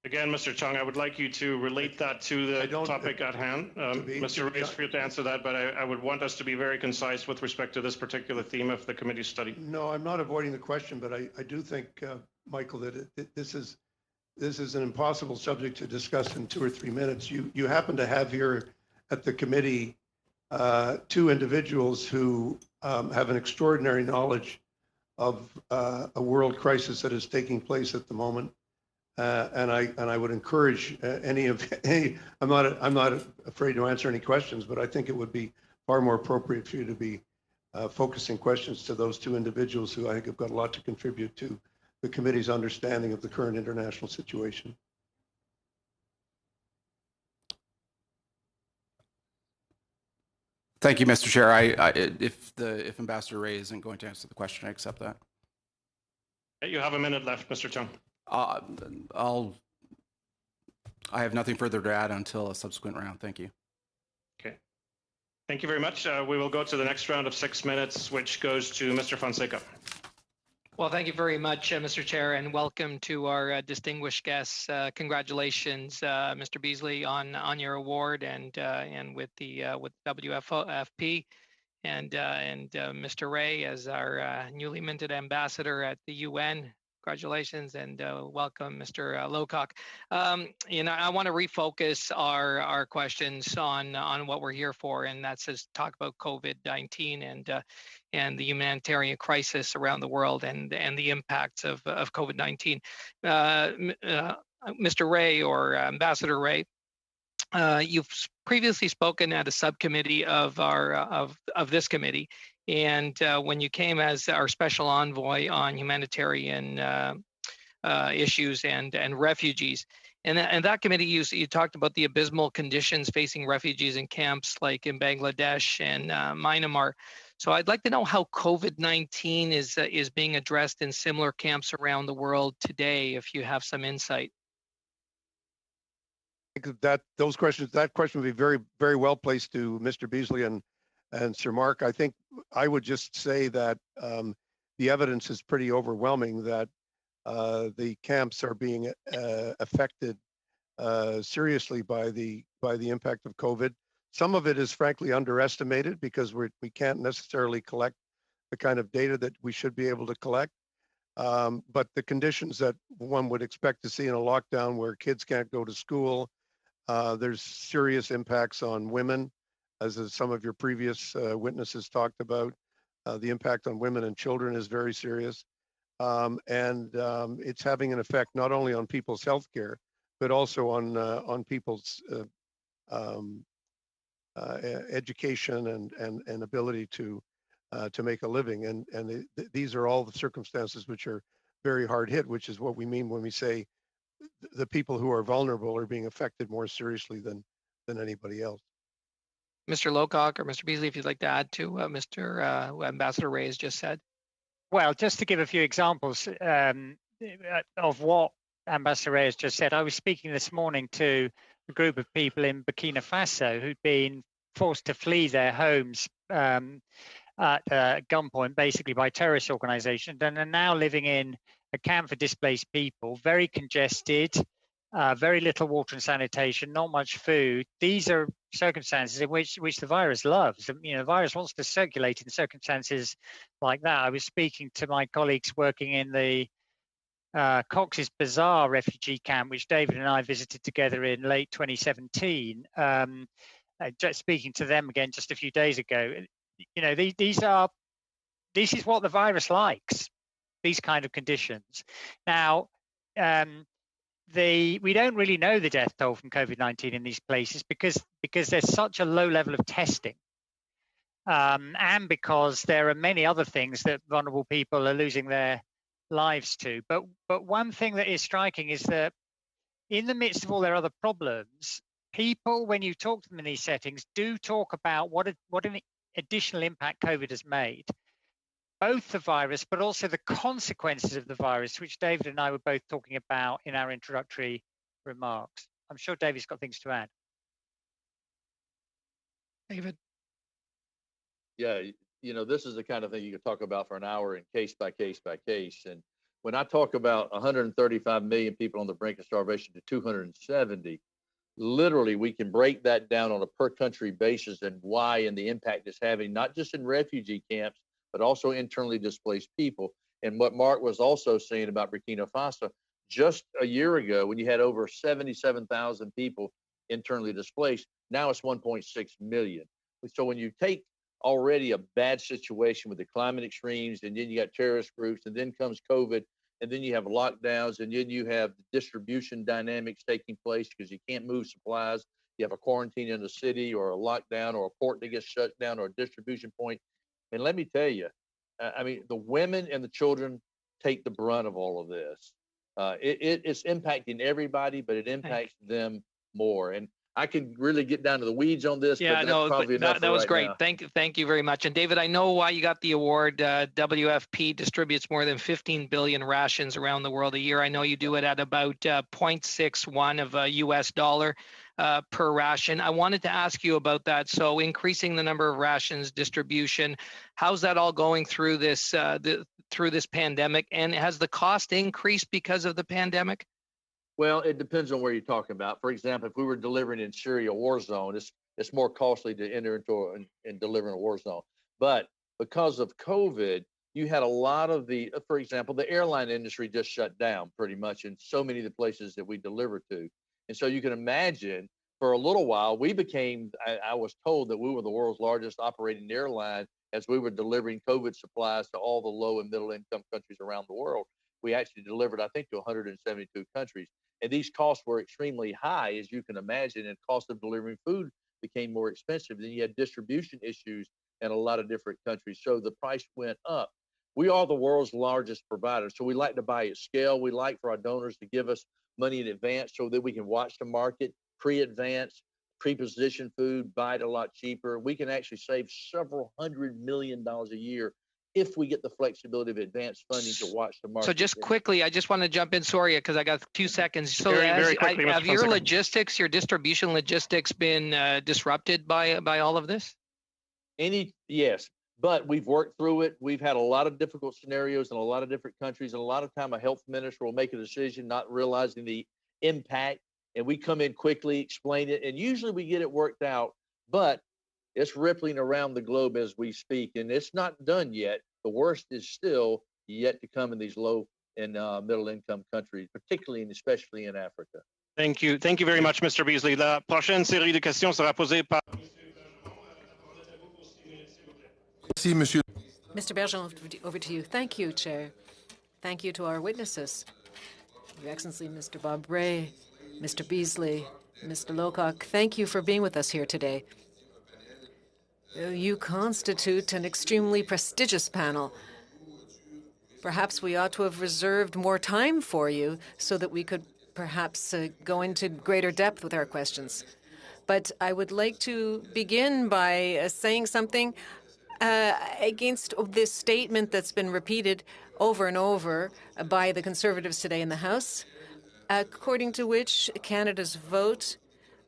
A: Again, Mr. Chung, I would like you to relate that to the topic at hand. Mr. Ray is free to answer that, but I would want us to be very concise with respect to this particular theme of the committee study.
Q: No, I'm not avoiding the question, but I do think, Michael, that this is an impossible subject to discuss in 2 or 3 minutes. You happen to have here at the committee 2 individuals who have an extraordinary knowledge of a world crisis that is taking place at the moment. And I would encourage I'm not afraid to answer any questions, but I think it would be far more appropriate for you to be focusing questions to those 2 individuals who I think have got a lot to contribute to the committee's understanding of the current international situation.
T: Thank you, Mr. Chair. If Ambassador Ray isn't going to answer the question, I accept that.
A: You have a minute left, Mr. Chung.
T: I have nothing further to add until a subsequent round. Thank you.
A: Okay. Thank you very much. We will go to the next round of 6 minutes, which goes to Mr. Fonseca.
U: Well, thank you very much, Mr. Chair, and welcome to our distinguished guests. Congratulations, Mr. Beasley, on your award and with the with WFP, and Mr. Ray as our newly minted ambassador at the UN. Congratulations and welcome, Mr. Lowcock. I want to refocus our questions on what we're here for, and that's to talk about COVID-19 and the humanitarian crisis around the world and the impacts of COVID-19. Mr. Ray or Ambassador Ray, you've previously spoken at a subcommittee of this committee. And when you came as our special envoy on humanitarian issues and refugees, and that committee, you talked about the abysmal conditions facing refugees in camps like in Bangladesh and Myanmar. So I'd like to know how COVID-19 is being addressed in similar camps around the world today, if you have some insight.
Q: That question would be very, very well placed to Mr. Beasley and Sir Mark. I think I would just say that the evidence is pretty overwhelming that the camps are being affected seriously by the impact of COVID. Some of it is frankly underestimated because we can't necessarily collect the kind of data that we should be able to collect. But the conditions that one would expect to see in a lockdown where kids can't go to school, there's serious impacts on women, as some of your previous witnesses talked about. The impact on women and children is very serious. And it's having an effect not only on people's health care, but also on people's education and ability to make a living. And these are all the circumstances which are very hard hit, which is what we mean when we say the people who are vulnerable are being affected more seriously than anybody else.
U: Mr. Lowcock or Mr. Beasley, if you'd like to add to what Mr. Ambassador Ray has just said.
R: Well, just to give a few examples of what Ambassador Ray has just said, I was speaking this morning to a group of people in Burkina Faso who'd been forced to flee their homes at gunpoint, basically by terrorist organizations, and are now living in a camp for displaced people, very congested, very little water and sanitation, not much food. These are circumstances in which the virus loves. The virus wants to circulate in circumstances like that. I was speaking to my colleagues working in the Cox's Bazar refugee camp, which David and I visited together in late 2017. Just speaking to them again just a few days ago, you know, this is what the virus likes, these kind of conditions. Now, we don't really know the death toll from COVID-19 in these places because there's such a low level of testing. And because there are many other things that vulnerable people are losing their lives to. But one thing that is striking is that in the midst of all their other problems, people, when you talk to them in these settings, do talk about what an additional impact COVID has made. Both the virus, but also the consequences of the virus, which David and I were both talking about in our introductory remarks. I'm sure David's got things to add.
U: David?
S: Yeah, you know, this is the kind of thing you could talk about for an hour and case by case by case. And when I talk about 135 million people on the brink of starvation to 270, literally we can break that down on a per country basis and why and the impact it's having, not just in refugee camps, but also internally displaced people. And what Mark was also saying about Burkina Faso, just a year ago, when you had over 77,000 people internally displaced, now it's 1.6 million. So when you take already a bad situation with the climate extremes, and then you got terrorist groups, and then comes COVID, and then you have lockdowns, and then you have distribution dynamics taking place because you can't move supplies. You have a quarantine in the city, or a lockdown, or a port that gets shut down, or a distribution point. And let me tell you, I mean, the women and the children take the brunt of all of this. It's impacting everybody, but it impacts them more. And I could really get down to the weeds on this,
U: Yeah,
S: but that's probably enough.
U: That was
S: right
U: great.
S: Now.
U: Thank you very much. And David, I know why you got the award. WFP distributes more than 15 billion rations around the world a year. I know you do it at about 0.61 of a US dollar per ration. I wanted to ask you about that. So increasing the number of rations, distribution, how's that all going through this through this pandemic? And has the cost increased because of the pandemic?
S: Well, it depends on where you're talking about. For example, if we were delivering in Syria war zone, it's more costly to enter into and deliver in a war zone. But because of COVID, you had a lot of for example, the airline industry just shut down pretty much in so many of the places that we deliver to. And so you can imagine for a little while, I was told that we were the world's largest operating airline as we were delivering COVID supplies to all the low and middle income countries around the world. We actually delivered, I think, to 172 countries. And these costs were extremely high, as you can imagine, and cost of delivering food became more expensive. Then you had distribution issues in a lot of different countries. So the price went up. We are the world's largest provider. So we like to buy at scale. We like for our donors to give us money in advance so that we can watch the market, pre-advance, pre-position food, buy it a lot cheaper. We can actually save several $100 million a year if we get the flexibility of advanced funding to watch the market.
U: So just quickly, I just want to jump in, sorry, because I got 2 seconds. So
A: very quickly,
U: have your logistics, your distribution logistics been disrupted by all of this?
S: Yes, but we've worked through it. We've had a lot of difficult scenarios in a lot of different countries, and a lot of time a health minister will make a decision not realizing the impact, and we come in quickly, explain it, and usually we get it worked out, but it's rippling around the globe as we speak, and it's not done yet. The worst is still yet to come in these low and middle income countries, particularly and especially in Africa.
A: Thank you. Thank you very much, Mr. Beasley. La prochaine série de questions sera posée par
N: Merci, Monsieur.
B: Mr. Bergeron, over to you. Thank you, Chair. Thank you to our witnesses. Your Excellency, Mr. Bob Ray, Mr. Beasley, Mr. Lowcock, thank you for being with us here today. You constitute an extremely prestigious panel. Perhaps we ought to have reserved more time for you so that we could perhaps go into greater depth with our questions. But I would like to begin by saying something against this statement that's been repeated over and over by the Conservatives today in the House, according to which Canada's vote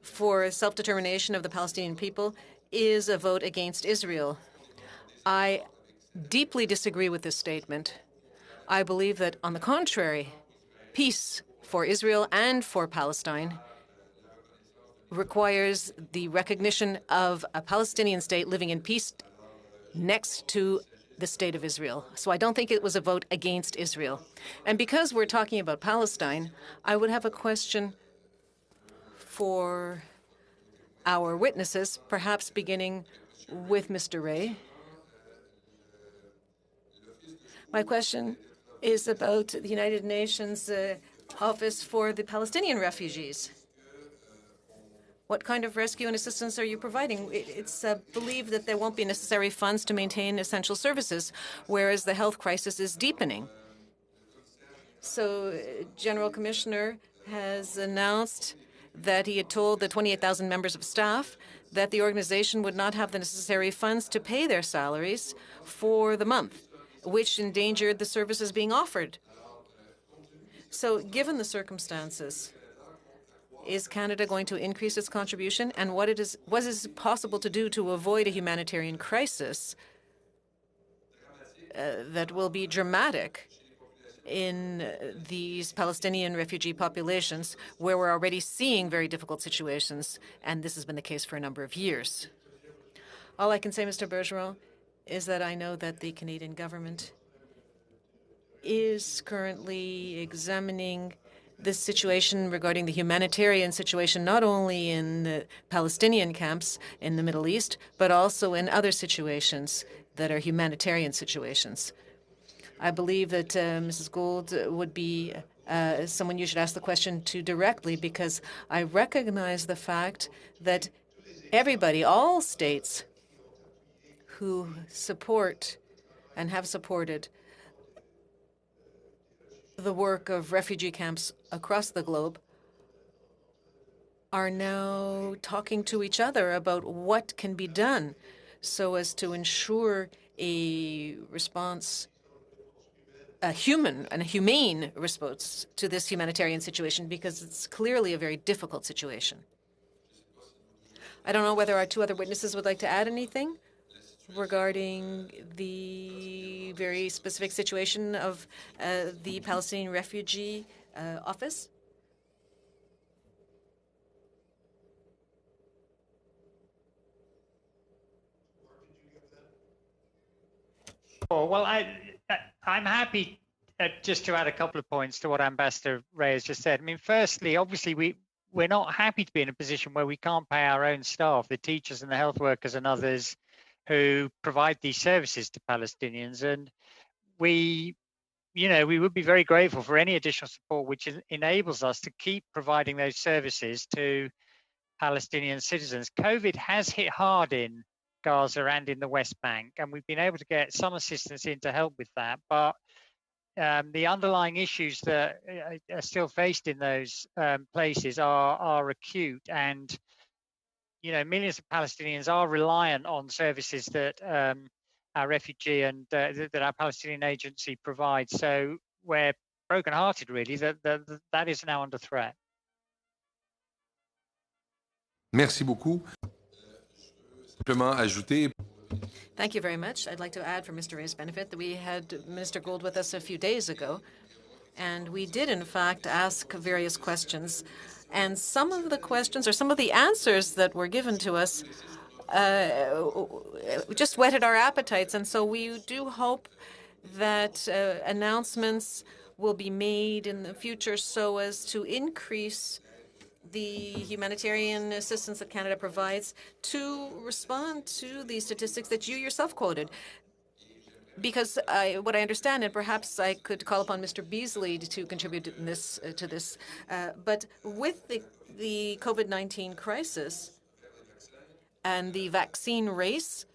B: for self-determination of the Palestinian people is a vote against Israel. I deeply disagree with this statement. I believe that, on the contrary, peace for Israel and for Palestine requires the recognition of a Palestinian state living in peace next to the state of Israel. So I don't think it was a vote against Israel. And because we're talking about Palestine, I would have a question for our witnesses, perhaps beginning with Mr. Ray. My question is about the United Nations Office for the Palestinian Refugees. What kind of rescue and assistance are you providing? It's believed that there won't be necessary funds to maintain essential services, whereas the health crisis is deepening. So General Commissioner has announced that he had told the 28,000 members of staff that the organization would not have the necessary funds to pay their salaries for the month, which endangered the services being offered. So given the circumstances, is Canada going to increase its contribution? And what is possible to do to avoid a humanitarian crisis that will be dramatic in these Palestinian refugee populations where we're already seeing very difficult situations, and this has been the case for a number of years? All I can say, Mr. Bergeron, is that I know that the Canadian government is currently examining this situation regarding the humanitarian situation, not only in the Palestinian camps in the Middle East, but also in other situations that are humanitarian situations. I believe that Mrs. Gould would be someone you should ask the question to directly, because I recognize the fact that everybody, all states who support and have supported the work of refugee camps across the globe are now talking to each other about what can be done so as to ensure a response, a humane response to this humanitarian situation, because it's clearly a very difficult situation. I don't know whether our two other witnesses would like to add anything regarding the very specific situation of the Palestinian Refugee Office.
R: Oh, well, I'm happy just to add a couple of points to what Ambassador Ray has just said. I mean, firstly, obviously, we're not happy to be in a position where we can't pay our own staff, the teachers and the health workers and others who provide these services to Palestinians. And we would be very grateful for any additional support which enables us to keep providing those services to Palestinian citizens. COVID has hit hard in Gaza and in the West Bank, and we've been able to get some assistance in to help with that. But the underlying issues that are still faced in those places are acute, and millions of Palestinians are reliant on services that our refugee and that our Palestinian agency provides. So we're brokenhearted, really, that is now under threat.
N: Merci beaucoup. Simplement ajouter.
B: Thank you very much. I'd like to add for Mr. Ray's benefit that we had Mr. Gould with us a few days ago, and we did, in fact, ask various questions. And some of the questions or some of the answers that were given to us just whetted our appetites. And so we do hope that announcements will be made in the future so as to increase the humanitarian assistance that Canada provides to respond to the statistics that you yourself quoted. Because what I understand, and perhaps I could call upon Mr. Beasley to contribute in this, to this, but with the COVID-19 crisis and the vaccine race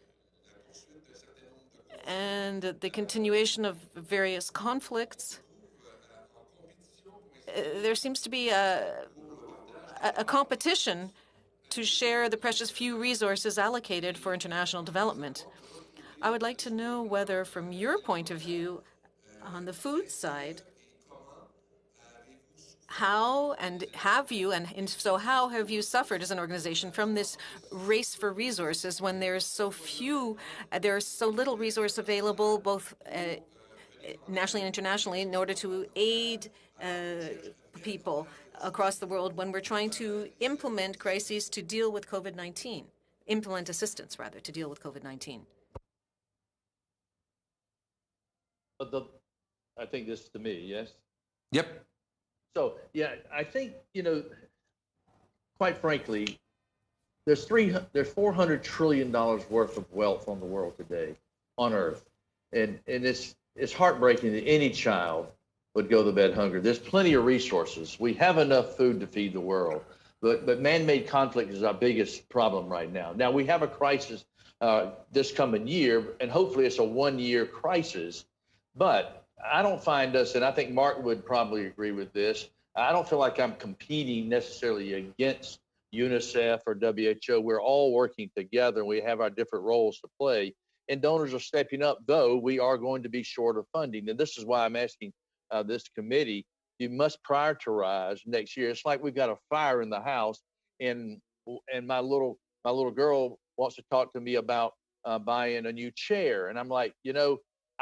B: and the continuation of various conflicts, there seems to be a competition to share the precious few resources allocated for international development. I would like to know whether, from your point of view, on the food side, how and have you, and so how have you suffered as an organization from this race for resources when there's so few, there's so little resource available, both nationally and internationally, in order to aid people across the world when we're trying to implement crises to deal with COVID-19, implement assistance, rather, to deal with COVID-19?
S: I think this is to me, yes?
N: Yep.
S: So, yeah, I think, quite frankly, there's $400 trillion worth of wealth on the world today, on Earth. And it's heartbreaking that any child would go to bed hungry. There's plenty of resources. We have enough food to feed the world. But man-made conflict is our biggest problem right now. Now, we have a crisis this coming year, and hopefully it's a one-year crisis. But I don't find us, and I think Mark would probably agree with this, I don't feel like I'm competing necessarily against UNICEF or WHO. We're all working together, and we have our different roles to play. And donors are stepping up, though we are going to be short of funding. And this is why I'm asking this committee, you must prioritize next year. It's like we've got a fire in the house, and my little girl wants to talk to me about buying a new chair, and I'm like,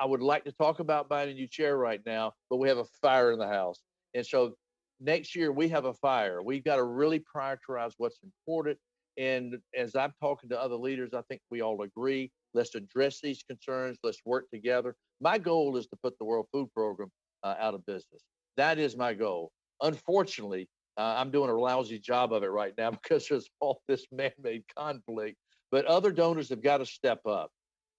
S: I would like to talk about buying a new chair right now, but we have a fire in the house, and so next year we have a fire. We've got to really prioritize what's important. And as I'm talking to other leaders, I think we all agree. Let's address these concerns. Let's work together. My goal is to put the World Food Program out of business. That is my goal. Unfortunately, I'm doing a lousy job of it right now because there's all this man-made conflict. But other donors have got to step up.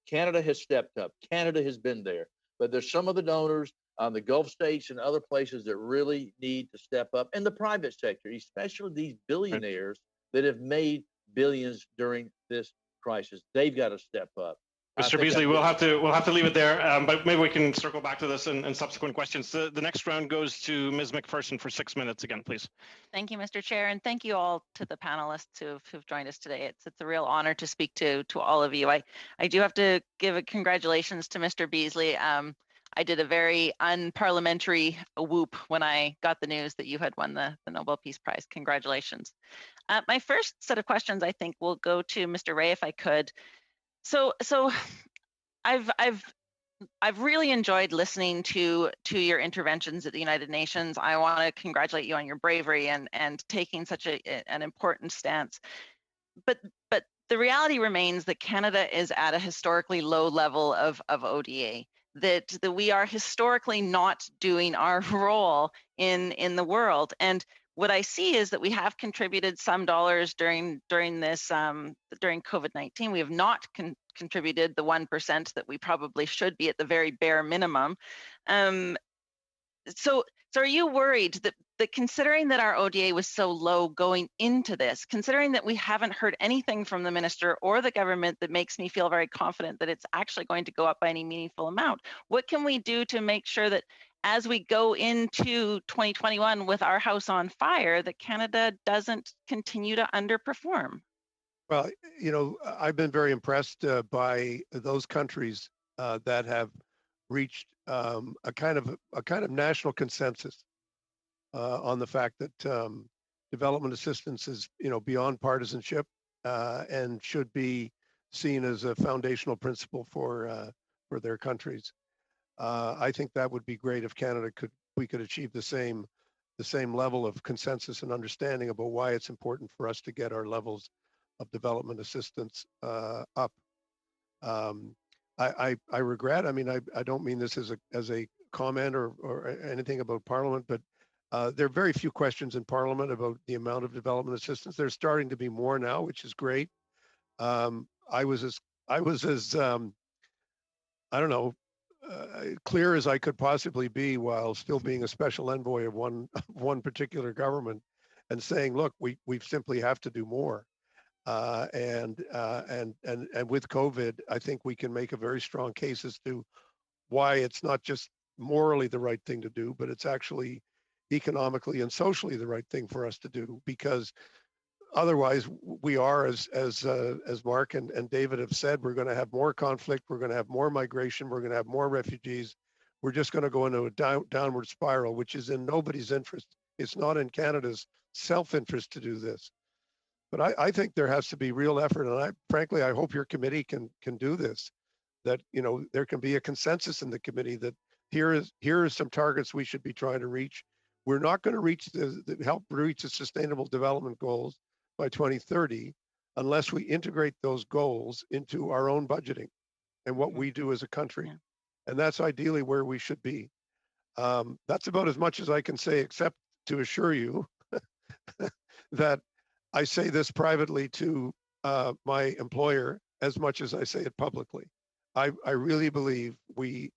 S: Canada has stepped up. Canada has been there. But there's some of the donors, the Gulf states and other places that really need to step up. And the private sector, especially these billionaires that have made billions during this crisis. They've got to step up.
A: Mr. Beasley, we'll have to leave it there, but maybe we can circle back to this in subsequent questions. The next round goes to Ms. McPherson for 6 minutes again, please.
D: Thank you, Mr. Chair, and thank you all to the panelists who've joined us today. It's a real honor to speak to all of you. I do have to give a congratulations to Mr. Beasley. I did a very unparliamentary whoop when I got the news that you had won the Nobel Peace Prize. Congratulations. My first set of questions, I think, will go to Mr. Ray, if I could. So I've really enjoyed listening to your interventions at the United Nations. I want to congratulate you on your bravery and taking such an important stance. But the reality remains that Canada is at a historically low level of ODA. That we are historically not doing our role in the world. And what I see is that we have contributed some dollars during COVID-19. We have not contributed the 1% that we probably should be at the very bare minimum. So are you worried that considering that our ODA was so low going into this, considering that we haven't heard anything from the minister or the government that makes me feel very confident that it's actually going to go up by any meaningful amount, what can we do to make sure that as we go into 2021 with our house on fire, that Canada doesn't continue to underperform?
Q: Well, I've been very impressed by those countries that have reached a kind of national consensus on the fact that development assistance is, beyond partisanship and should be seen as a foundational principle for their countries. I think that would be great if we could achieve the same level of consensus and understanding about why it's important for us to get our levels of development assistance up. I regret. I mean, I don't mean this as a comment or anything about Parliament, but there are very few questions in Parliament about the amount of development assistance. There's starting to be more now, which is great. I was as I don't know, clear as I could possibly be while still being a special envoy of one particular government, and saying, look, we simply have to do more. And with COVID, I think we can make a very strong case as to why it's not just morally the right thing to do, but it's actually economically and socially the right thing for us to do, because otherwise we are, as Mark and David have said, we're going to have more conflict, we're going to have more migration, we're going to have more refugees. We're just going to go into a downward spiral, which is in nobody's interest. It's not in Canada's self-interest to do this. But I think there has to be real effort, and frankly, I hope your committee can do this. That there can be a consensus in the committee that here are some targets we should be trying to reach. We're not going to help reach the Sustainable Development Goals by 2030 unless we integrate those goals into our own budgeting and what we do as a country. And that's ideally where we should be. That's about as much as I can say, except to assure you that I say this privately to my employer as much as I say it publicly. I really believe we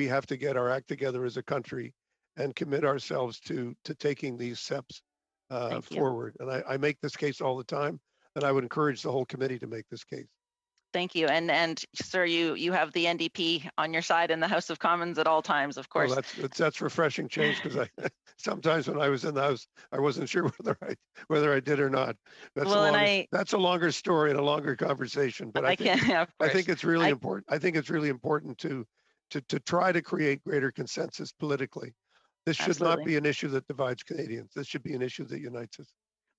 Q: have to get our act together as a country and commit ourselves to taking these steps forward. And I make this case all the time, and I would encourage the whole committee to make this case.
D: Thank you. And sir, you have the NDP on your side in the House of Commons at all times, of course.
Q: Well, that's refreshing change, because I sometimes when I was in the House, I wasn't sure whether I did or not. That's a longer story and a longer conversation. But I think it's really important. I think it's really important to try to create greater consensus politically. This should not be an issue that divides Canadians. This should be an issue that unites us.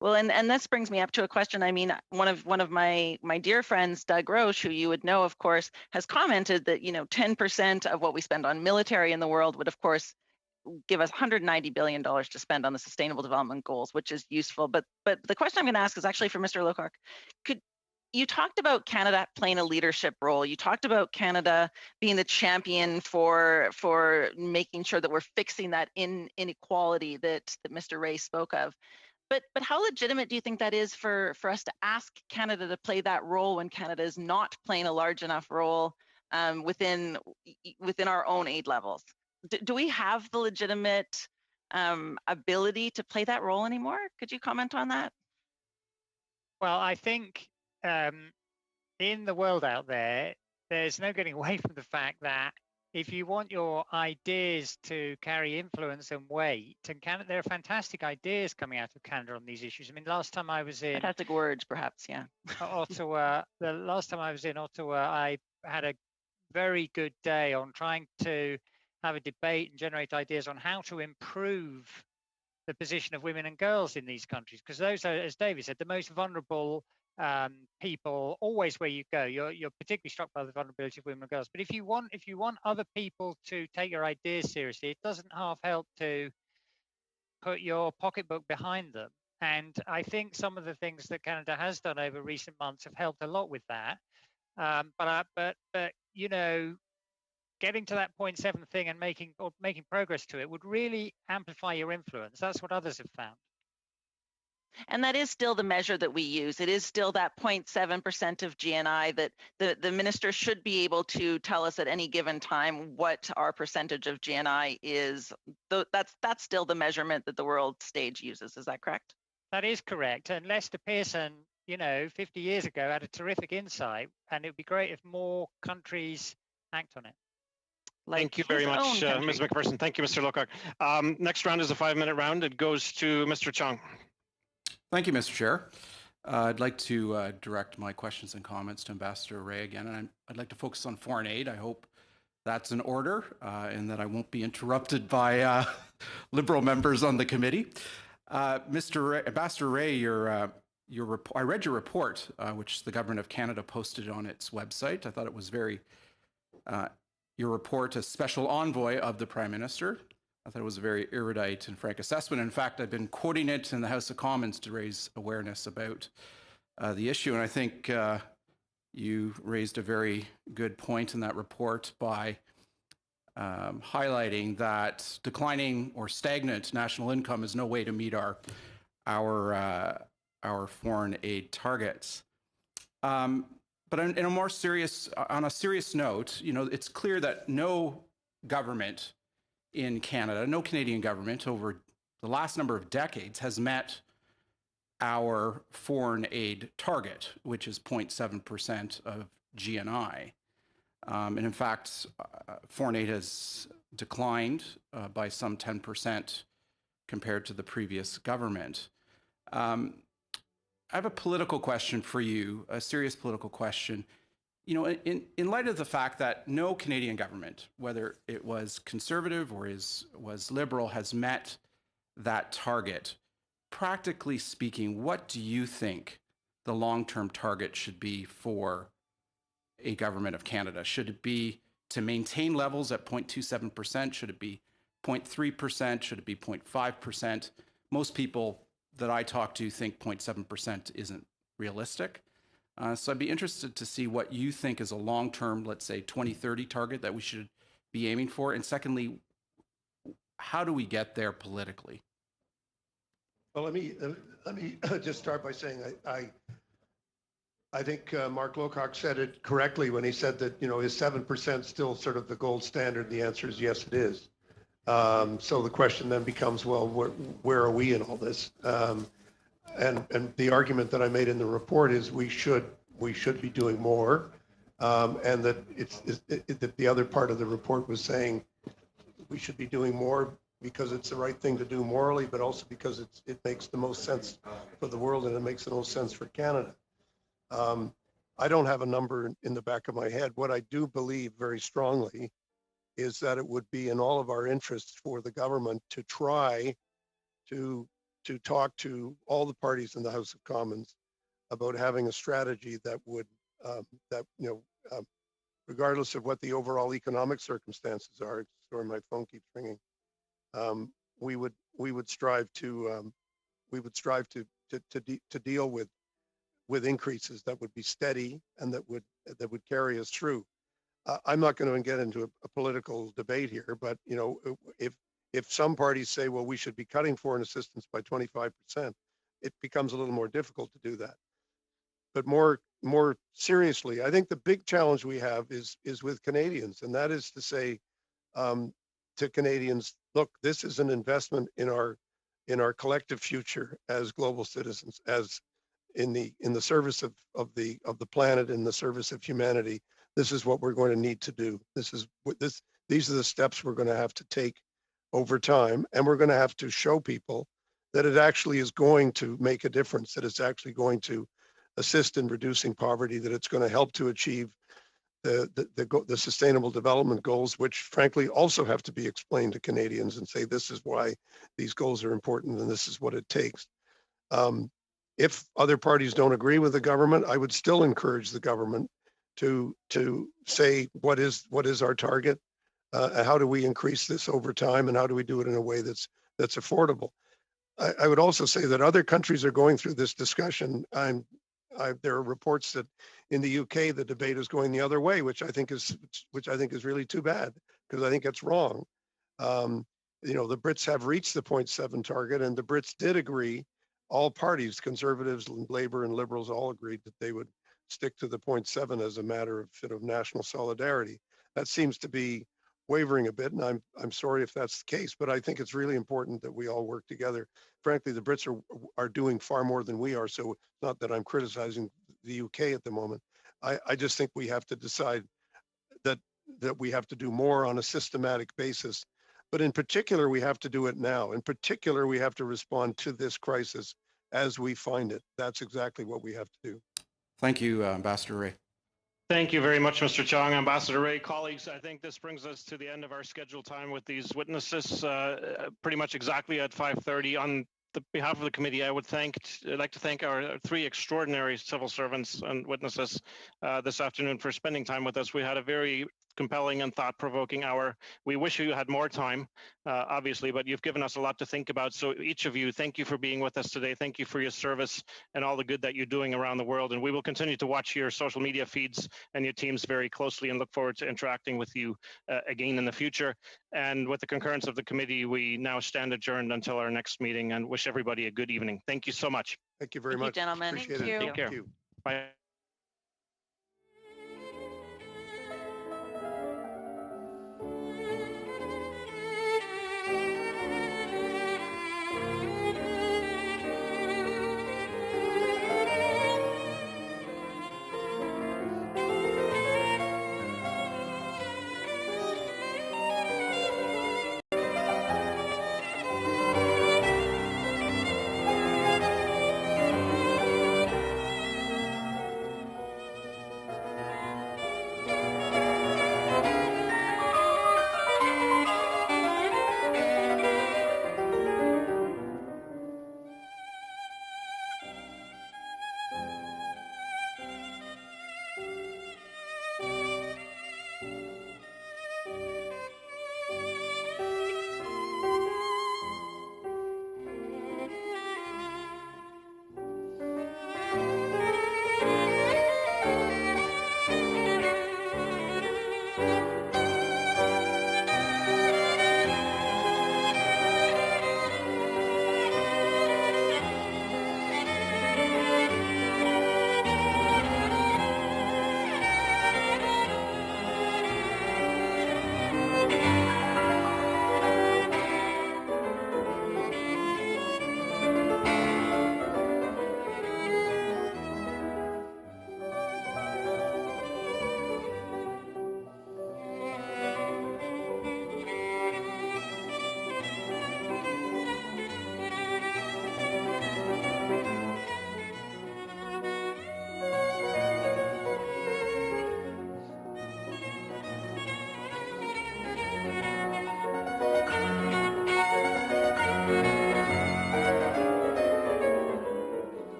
D: Well, and this brings me up to a question. I mean, one of my dear friends, Doug Roche, who you would know, of course, has commented that 10% of what we spend on military in the world would, of course, give us $190 billion to spend on the Sustainable Development Goals, which is useful. But the question I'm going to ask is actually for Mr. Lowcock. You talked about Canada playing a leadership role. You talked about Canada being the champion for making sure that we're fixing that inequality that Mr. Ray spoke of. But how legitimate do you think that is for us to ask Canada to play that role when Canada is not playing a large enough role within our own aid levels? Do we have the legitimate ability to play that role anymore? Could you comment on that?
R: Well, I think in the world out there, there's no getting away from the fact that if you want your ideas to carry influence and weight, and Canada, there are fantastic ideas coming out of Canada on these issues. I mean, last time I was in
D: fantastic words, perhaps, yeah.
R: Ottawa, the last time I was in Ottawa, I had a very good day on trying to have a debate and generate ideas on how to improve the position of women and girls in these countries, because those are, as David said, the most vulnerable people. Always where you go, you're particularly struck by the vulnerability of women and girls. But if you want other people to take your ideas seriously, it doesn't half help to put your pocketbook behind them. And I think some of the things that Canada has done over recent months have helped a lot with that. But getting to that 0.7 thing and making progress to it would really amplify your influence. That's what others have found.
D: And that is still the measure that we use. It is still that 0.7% of GNI that the minister should be able to tell us at any given time what our percentage of GNI is. That's still the measurement that the world stage uses. Is that correct?
R: That is correct. And Lester Pearson, 50 years ago had a terrific insight, and it would be great if more countries act on it.
A: Thank you very much, Ms. McPherson. Thank you, Mr. Lowcock. Next round is a 5-minute round. It goes to Mr. Chung.
T: Thank you, Mr. Chair. I'd like to direct my questions and comments to Ambassador Ray again, and I'd like to focus on foreign aid. I hope that's in order and that I won't be interrupted by Liberal members on the committee. Ambassador Ray, I read your report, which the Government of Canada posted on its website. I thought it was your report as Special Envoy of the Prime Minister. I thought it was a very erudite and frank assessment. In fact, I've been quoting it in the House of Commons to raise awareness about the issue. And I think you raised a very good point in that report by highlighting that declining or stagnant national income is no way to meet our foreign aid targets. But on a serious note, it's clear that no government in Canada, no Canadian government over the last number of decades has met our foreign aid target, which is 0.7% of GNI. And in fact, foreign aid has declined by some 10% compared to the previous government. I have a political question for you, a serious political question. In light of the fact that no Canadian government, whether it was Conservative or was Liberal, has met that target, practically speaking, what do you think the long-term target should be for a government of Canada? Should it be to maintain levels at 0.27%? Should it be 0.3%? Should it be 0.5%? Most people that I talk to think 0.7% isn't realistic. So I'd be interested to see what you think is a long-term, let's say 2030 target that we should be aiming for? And secondly, how do we get there politically?
Q: Well, let me just start by saying I think Mark Lowcock said it correctly when he said that, is 7% still sort of the gold standard? The answer is yes, it is. So the question then becomes, well, where are we in all this? And the argument that I made in the report is we should be doing more, and that that the other part of the report was saying we should be doing more because it's the right thing to do morally, but also because it makes the most sense for the world and it makes the most sense for Canada. I don't have a number in the back of my head. What I do believe very strongly is that it would be in all of our interests for the government to try to talk to all the parties in the House of Commons about having a strategy that would regardless of what the overall economic circumstances are. Sorry, my phone keeps ringing. We would strive to deal with increases that would be steady and that would carry us through. I'm not going to get into a political debate here, but if some parties say, well, we should be cutting foreign assistance by 25%, it becomes a little more difficult to do that. But more seriously, I think the big challenge we have is with Canadians, and that is to say to Canadians, look, this is an investment in our collective future as global citizens, as in the service of the planet, in the service of humanity. This is what we're going to need to do. These are the steps we're going to have to take over time, and we're going to have to show people that it actually is going to make a difference, that it's actually going to assist in reducing poverty, that it's going to help to achieve the sustainable development goals, which frankly also have to be explained to Canadians and say, this is why these goals are important and this is what it takes. If other parties don't agree with the government, I would still encourage the government to say, what is our target? How do we increase this over time, and how do we do it in a way that's affordable? I would also say that other countries are going through this discussion. There are reports that in the UK the debate is going the other way, which I think is really too bad, because I think it's wrong. The Brits have reached the 0.7 target, and the Brits did agree. All parties, Conservatives, Labour, and Liberals, all agreed that they would stick to the 0.7 as a matter of sort of national solidarity. That seems to be wavering a bit, and I'm sorry if that's the case, but I think it's really important that we all work together. Frankly, the Brits are doing far more than we are, so not that I'm criticizing the UK at the moment. I just think we have to decide that we have to do more on a systematic basis. But in particular, we have to do it now. In particular, we have to respond to this crisis as we find it. That's exactly what we have to do.
T: Thank you, Ambassador Ray.
A: Thank you very much, Mr. Chong. Ambassador Ray, colleagues, I think this brings us to the end of our scheduled time with these witnesses, pretty much exactly at 5:30. On behalf of the committee, I'd like to thank our three extraordinary civil servants and witnesses this afternoon for spending time with us. We had a very compelling and thought-provoking hour. We wish you had more time, obviously, but you've given us a lot to think about. So each of you, thank you for being with us today. Thank you for your service and all the good that you're doing around the world. And we will continue to watch your social media feeds and your teams very closely and look forward to interacting with you again in the future. And with the concurrence of the committee, we now stand adjourned until our next meeting, and wish everybody a good evening. Thank you so much.
Q: Thank you very much.
D: Thank you, gentlemen.
Q: Appreciate
D: Thank
Q: it.
D: you.
A: Take care.
Q: Thank you.
A: Bye.